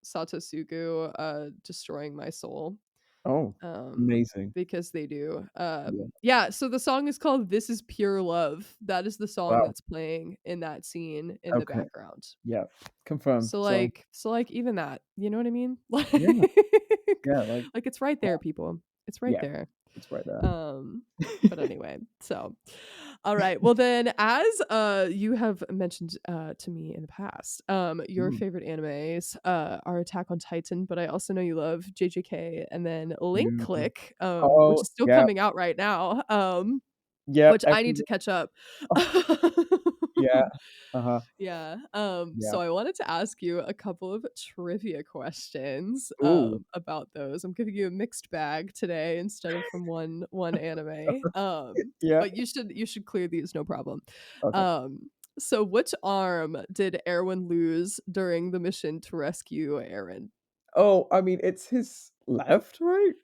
[SPEAKER 1] Satasugu, Destroying My Soul,
[SPEAKER 2] Oh, amazing.
[SPEAKER 1] because they do.
[SPEAKER 2] Yeah.
[SPEAKER 1] Yeah, so the song is called This Is Pure Love. That is the song
[SPEAKER 2] Wow.
[SPEAKER 1] that's playing in that scene in the
[SPEAKER 2] Okay.
[SPEAKER 1] background.
[SPEAKER 2] Yeah. Confirmed. So,
[SPEAKER 1] So, like, even that, you know what I mean?
[SPEAKER 2] yeah, yeah, like,
[SPEAKER 1] Like, it's right
[SPEAKER 2] yeah,
[SPEAKER 1] there, people. It's right
[SPEAKER 2] yeah,
[SPEAKER 1] there.
[SPEAKER 2] it's right there.
[SPEAKER 1] Um, but anyway, so all right. Well then as you have mentioned to me in the past, your
[SPEAKER 2] Mm.
[SPEAKER 1] favorite animes are Attack on Titan, but I also know you love JJK and then Link
[SPEAKER 2] You
[SPEAKER 1] Click, which
[SPEAKER 2] oh,
[SPEAKER 1] is still
[SPEAKER 2] yeah,
[SPEAKER 1] coming out right now.
[SPEAKER 2] yep,
[SPEAKER 1] Which I need to catch up.
[SPEAKER 2] yeah, uh-huh,
[SPEAKER 1] Yeah.
[SPEAKER 2] yeah.
[SPEAKER 1] So I wanted to ask you a couple of trivia questions
[SPEAKER 2] Ooh,
[SPEAKER 1] about those. I'm giving you a mixed bag today instead of from one anime.
[SPEAKER 2] yeah,
[SPEAKER 1] But you should clear these no problem.
[SPEAKER 2] okay.
[SPEAKER 1] Um, so which arm did Erwin lose during the mission to rescue Eren?
[SPEAKER 2] Oh, I mean, it's his left, right?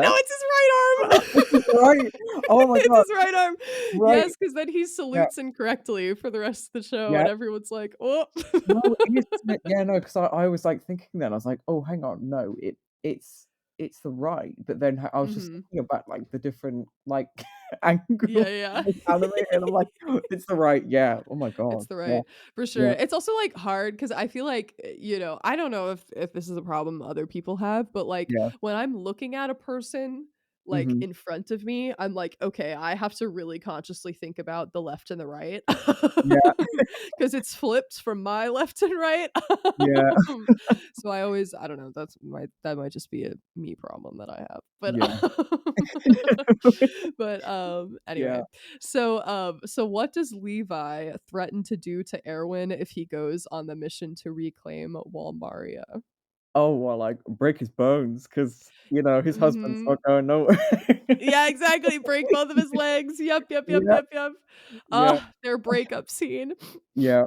[SPEAKER 1] No,
[SPEAKER 2] Left?
[SPEAKER 1] it's his right
[SPEAKER 2] Oh,
[SPEAKER 1] arm.
[SPEAKER 2] it's his right! Oh my
[SPEAKER 1] It's
[SPEAKER 2] god,
[SPEAKER 1] his right arm.
[SPEAKER 2] right,
[SPEAKER 1] Yes, because then he
[SPEAKER 2] yeah,
[SPEAKER 1] salutes incorrectly for the rest of the show,
[SPEAKER 2] yeah.
[SPEAKER 1] and everyone's like, "Oh."
[SPEAKER 2] No, it is, isn't it? Yeah, no, 'cause I was, like, thinking then, I was like, "Oh, hang on, no, it's it's the right," but then I was just
[SPEAKER 1] Mhm.
[SPEAKER 2] thinking about, like, the different, like,
[SPEAKER 1] Yeah,
[SPEAKER 2] angles
[SPEAKER 1] yeah.
[SPEAKER 2] of this anime, and I'm like, "It's the right, yeah, oh my
[SPEAKER 1] It's
[SPEAKER 2] god,
[SPEAKER 1] the
[SPEAKER 2] yeah,
[SPEAKER 1] right for sure.
[SPEAKER 2] yeah,
[SPEAKER 1] It's also, like, hard because I feel like, I don't know if this is a problem other people have, but, like,
[SPEAKER 2] yeah,
[SPEAKER 1] when I'm looking at a person, like,
[SPEAKER 2] mhm,
[SPEAKER 1] in front of me, I'm like, "Okay, I have to really consciously think about the left and the right,"
[SPEAKER 2] yeah,
[SPEAKER 1] because it's flipped from my left and right.
[SPEAKER 2] yeah,
[SPEAKER 1] Um, so I don't know, that might just be a me problem that I have, but,
[SPEAKER 2] yeah,
[SPEAKER 1] but,
[SPEAKER 2] yeah.
[SPEAKER 1] anyway. So what does Levi threaten to do to Erwin if he goes on the mission to reclaim Walmaria?
[SPEAKER 2] Oh, well, like, break his bones 'cause, his husband's
[SPEAKER 1] Mhm.
[SPEAKER 2] not going nowhere.
[SPEAKER 1] Yeah, exactly, break both of his legs. Yep, yep, yep,
[SPEAKER 2] Yeah,
[SPEAKER 1] yep, yep.
[SPEAKER 2] yeah,
[SPEAKER 1] Their breakup scene.
[SPEAKER 2] yeah.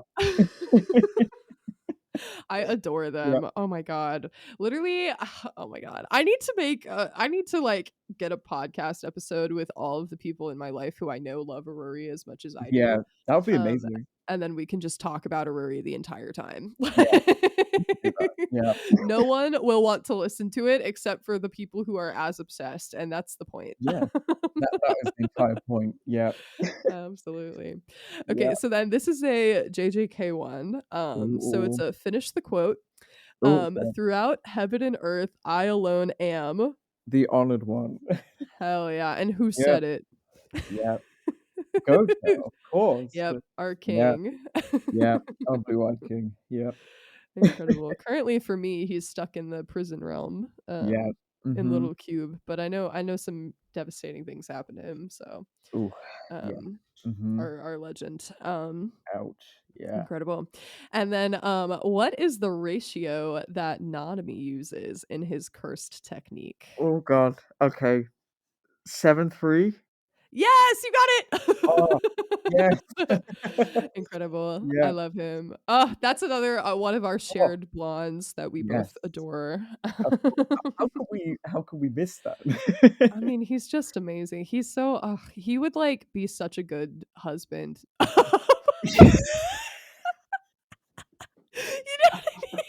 [SPEAKER 1] I adore
[SPEAKER 2] Yeah.
[SPEAKER 1] them. Oh my god. Literally, oh my god. I need to make I need to like get a podcast episode with all of the people in my life who I know love Aruri as much as I
[SPEAKER 2] Yeah,
[SPEAKER 1] do.
[SPEAKER 2] that would be
[SPEAKER 1] Um
[SPEAKER 2] amazing.
[SPEAKER 1] and then we can just talk about Aruri the entire time.
[SPEAKER 2] Yeah, do that. Yeah,
[SPEAKER 1] No one will want to listen to it except for the people who are as obsessed, and that's the point.
[SPEAKER 2] yeah. That is the entire point. Yeah.
[SPEAKER 1] Absolutely.
[SPEAKER 2] Yeah.
[SPEAKER 1] Okay, so then this is a JJK one. So it's
[SPEAKER 2] Ooh,
[SPEAKER 1] a finish the quote.
[SPEAKER 2] God,
[SPEAKER 1] Throughout heaven and earth, I alone am.
[SPEAKER 2] the honored one.
[SPEAKER 1] Hell yeah. And who
[SPEAKER 2] Yeah,
[SPEAKER 1] said it?
[SPEAKER 2] yeah. Gojo, of course.
[SPEAKER 1] Yep, our
[SPEAKER 2] Yeah,
[SPEAKER 1] king.
[SPEAKER 2] yeah. Oh, Blue-Eyed King. Yeah,
[SPEAKER 1] Incredible. Currently for me, he's stuck in the prison realm,
[SPEAKER 2] yeah.
[SPEAKER 1] in
[SPEAKER 2] Mhm.
[SPEAKER 1] Little Cube, but I know some devastating things happen to him, so
[SPEAKER 2] Ooh, yeah.
[SPEAKER 1] um
[SPEAKER 2] Mhm.
[SPEAKER 1] our legend.
[SPEAKER 2] Ouch. Yeah.
[SPEAKER 1] Incredible. And then what is the ratio that Nanami uses in his cursed technique?
[SPEAKER 2] Oh god. Okay. 7-3?
[SPEAKER 1] Yes, you got
[SPEAKER 2] Oh, yes.
[SPEAKER 1] it. Incredible. I
[SPEAKER 2] Yeah.
[SPEAKER 1] love him. Oh, that's another one of our
[SPEAKER 2] Oh,
[SPEAKER 1] shared blondes that we both
[SPEAKER 2] yes.
[SPEAKER 1] adore.
[SPEAKER 2] Of course. How could we miss that?
[SPEAKER 1] I mean, he's just amazing. He's so he would like be such a good husband. You know what I mean?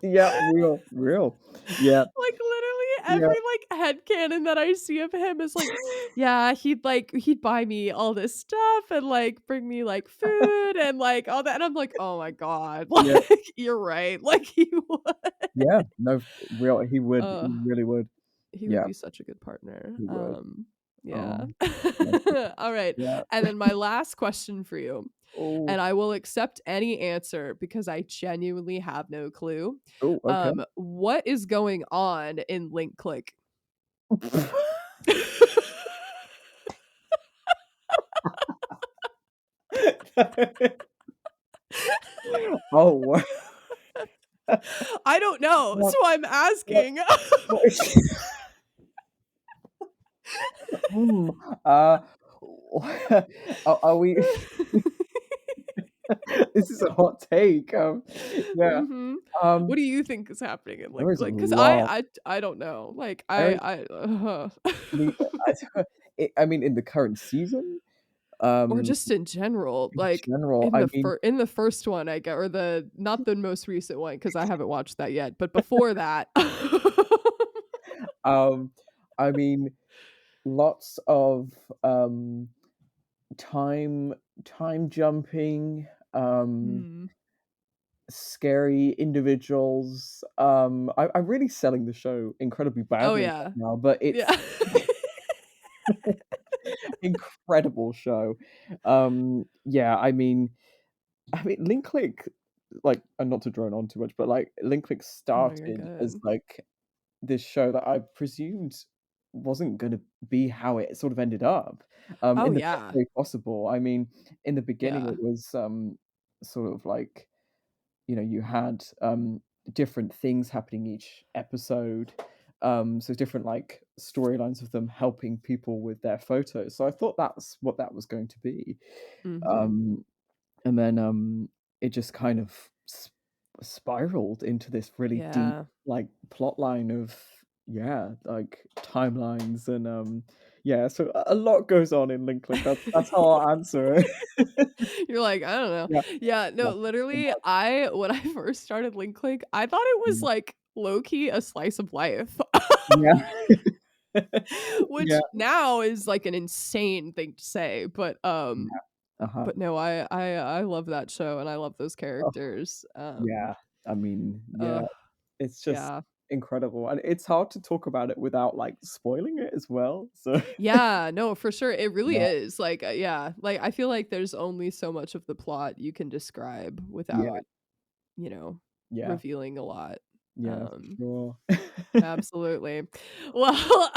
[SPEAKER 2] Yeah, real, real. Yeah,
[SPEAKER 1] Like, literally
[SPEAKER 2] yeah.
[SPEAKER 1] every, like, headcanon that I see of him is like, yeah, he'd buy me all this stuff and, like, bring me, like, food and, like, all that, and I'm like, "Oh my god."
[SPEAKER 2] Yeah,
[SPEAKER 1] Like, you're right, like, he would.
[SPEAKER 2] yeah. No, real. He
[SPEAKER 1] Ugh,
[SPEAKER 2] really would.
[SPEAKER 1] he would
[SPEAKER 2] Yeah,
[SPEAKER 1] be such a good partner.
[SPEAKER 2] he would.
[SPEAKER 1] Yeah.
[SPEAKER 2] Oh, bless you.
[SPEAKER 1] Alright,
[SPEAKER 2] Yeah.
[SPEAKER 1] and then my last question for you,
[SPEAKER 2] Oh,
[SPEAKER 1] and I will accept any answer because I genuinely have no clue.
[SPEAKER 2] oh, okay.
[SPEAKER 1] What is going on in Link Click?
[SPEAKER 2] Oh, wow.
[SPEAKER 1] I don't know,
[SPEAKER 2] What
[SPEAKER 1] so I'm
[SPEAKER 2] what
[SPEAKER 1] asking.
[SPEAKER 2] what is hmm, uh, are we this is a hot take, yeah,
[SPEAKER 1] Mhm.
[SPEAKER 2] um,
[SPEAKER 1] What do you think is happening in
[SPEAKER 2] there
[SPEAKER 1] Link
[SPEAKER 2] is a
[SPEAKER 1] Click? Because
[SPEAKER 2] lot.
[SPEAKER 1] I don't know. Like,
[SPEAKER 2] There is I mean, I mean, in the current season,
[SPEAKER 1] or
[SPEAKER 2] um,
[SPEAKER 1] just in general,
[SPEAKER 2] in
[SPEAKER 1] like,
[SPEAKER 2] general, I mean,
[SPEAKER 1] in the first one, I get or the not the most recent one because I haven't watched that yet, but before that.
[SPEAKER 2] um, I mean, lots of, time time jumping,
[SPEAKER 1] Hmm.
[SPEAKER 2] scary individuals. I'm really selling the show incredibly
[SPEAKER 1] Oh,
[SPEAKER 2] badly right
[SPEAKER 1] yeah.
[SPEAKER 2] now, but it's
[SPEAKER 1] Yeah.
[SPEAKER 2] incredible show. Yeah, I mean, Link Click, like, and not to drone on too much, but like Link Click
[SPEAKER 1] Oh, you're
[SPEAKER 2] started as
[SPEAKER 1] good.
[SPEAKER 2] like this show that I presumed wasn't gonna be how it sort of ended up,
[SPEAKER 1] Oh,
[SPEAKER 2] in the best
[SPEAKER 1] yeah.
[SPEAKER 2] way possible. I mean, in the beginning,
[SPEAKER 1] Yeah.
[SPEAKER 2] it was, sort of like, you had, different things happening each episode, so different, like, storylines of them helping people with their photos, so I thought that's what that was going to be,
[SPEAKER 1] Mhm.
[SPEAKER 2] um, and then, it just kind of spiraled into this really deep,
[SPEAKER 1] Yeah.
[SPEAKER 2] like, plot line of yeah, like, timelines and, yeah, so a lot goes on in Link Click. That's how I'll answer it.
[SPEAKER 1] You're like, "I don't know."
[SPEAKER 2] Yeah,
[SPEAKER 1] Yeah,
[SPEAKER 2] yeah,
[SPEAKER 1] no,
[SPEAKER 2] so
[SPEAKER 1] literally,
[SPEAKER 2] much.
[SPEAKER 1] when I first started Link Click, I thought it was,
[SPEAKER 2] Mm,
[SPEAKER 1] like, low key a slice of life,
[SPEAKER 2] yeah. Yeah,
[SPEAKER 1] which now is, like, an insane thing to say,
[SPEAKER 2] yeah, uh-huh.
[SPEAKER 1] but no, I love that show, and I love those
[SPEAKER 2] Oh,
[SPEAKER 1] characters,
[SPEAKER 2] yeah, I mean, yeah,
[SPEAKER 1] uh,
[SPEAKER 2] it's just
[SPEAKER 1] yeah.
[SPEAKER 2] incredible, and it's hard to talk about it without, like, spoiling it as well, so
[SPEAKER 1] Yeah, no, for sure, it really
[SPEAKER 2] yeah,
[SPEAKER 1] is, like, yeah, like, I feel like there's only so much of the plot you can describe
[SPEAKER 2] yeah,
[SPEAKER 1] without, you know,
[SPEAKER 2] yeah,
[SPEAKER 1] revealing a lot,
[SPEAKER 2] yeah, for
[SPEAKER 1] um
[SPEAKER 2] sure.
[SPEAKER 1] Absolutely. Well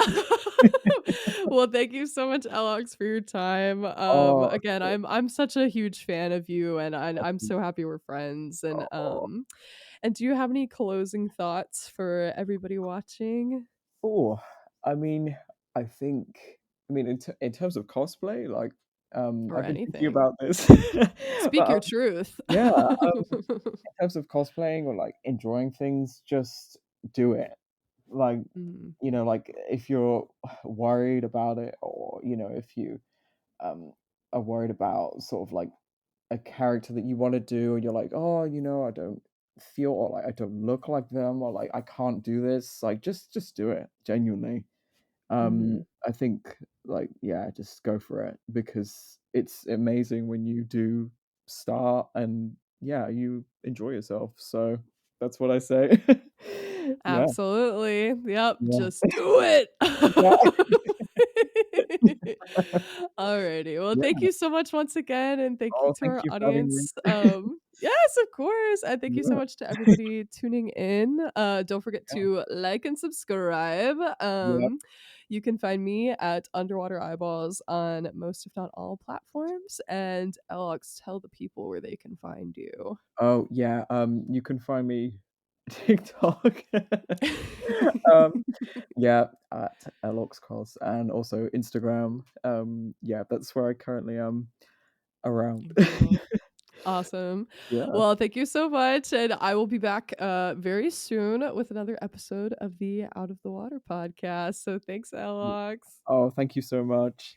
[SPEAKER 1] well, thank you so much, Ellox, for your time.
[SPEAKER 2] Oh,
[SPEAKER 1] Again, I'm such a huge fan of you, and I'm
[SPEAKER 2] okay.
[SPEAKER 1] so happy we're friends,
[SPEAKER 2] Oh.
[SPEAKER 1] and do you have any closing thoughts for everybody watching?
[SPEAKER 2] Oh, I mean, I think I mean, in terms of cosplay, like,
[SPEAKER 1] or
[SPEAKER 2] I've been thinking
[SPEAKER 1] anything.
[SPEAKER 2] about this.
[SPEAKER 1] Speak
[SPEAKER 2] But,
[SPEAKER 1] your truth.
[SPEAKER 2] yeah, in terms of cosplaying or, like, enjoying things, just do it. Like,
[SPEAKER 1] Mhm,
[SPEAKER 2] like, if you're worried about it or, if you, um, are worried about sort of, like, a character that you wanna do and you're like, "Oh, I don't feel or, like, I don't look like them," or, like, "I can't do this," like, just do it, genuinely.
[SPEAKER 1] mhm.
[SPEAKER 2] I think, like, yeah, just go for it because it's amazing when you do start and, yeah, you enjoy yourself, so that's what I say. Yeah,
[SPEAKER 1] Absolutely. Yep,
[SPEAKER 2] yeah.
[SPEAKER 1] just do it.
[SPEAKER 2] Yeah,
[SPEAKER 1] Alrighty. Well, thank
[SPEAKER 2] yeah.
[SPEAKER 1] you so much once again, and thank you
[SPEAKER 2] Oh,
[SPEAKER 1] to
[SPEAKER 2] thank
[SPEAKER 1] our
[SPEAKER 2] you for having me.
[SPEAKER 1] audience. Yes, of course. And thank you so
[SPEAKER 2] Yeah,
[SPEAKER 1] much to everybody tuning in. Don't forget
[SPEAKER 2] yeah,
[SPEAKER 1] to like and subscribe.
[SPEAKER 2] yeah.
[SPEAKER 1] You can find me at Underwater Eyeballs on most, if not all, platforms. And Ellox, tell the people where they can find you.
[SPEAKER 2] Oh, yeah, you can find me TikTok. Um, yeah, at Elloxcos and also Instagram. Yeah, that's where I currently am around.
[SPEAKER 1] Cool. Awesome.
[SPEAKER 2] Yeah.
[SPEAKER 1] Well, thank you so much. And I will be back very soon with another episode of the Out of the Water podcast. So thanks, Alex.
[SPEAKER 2] Oh, thank you so much.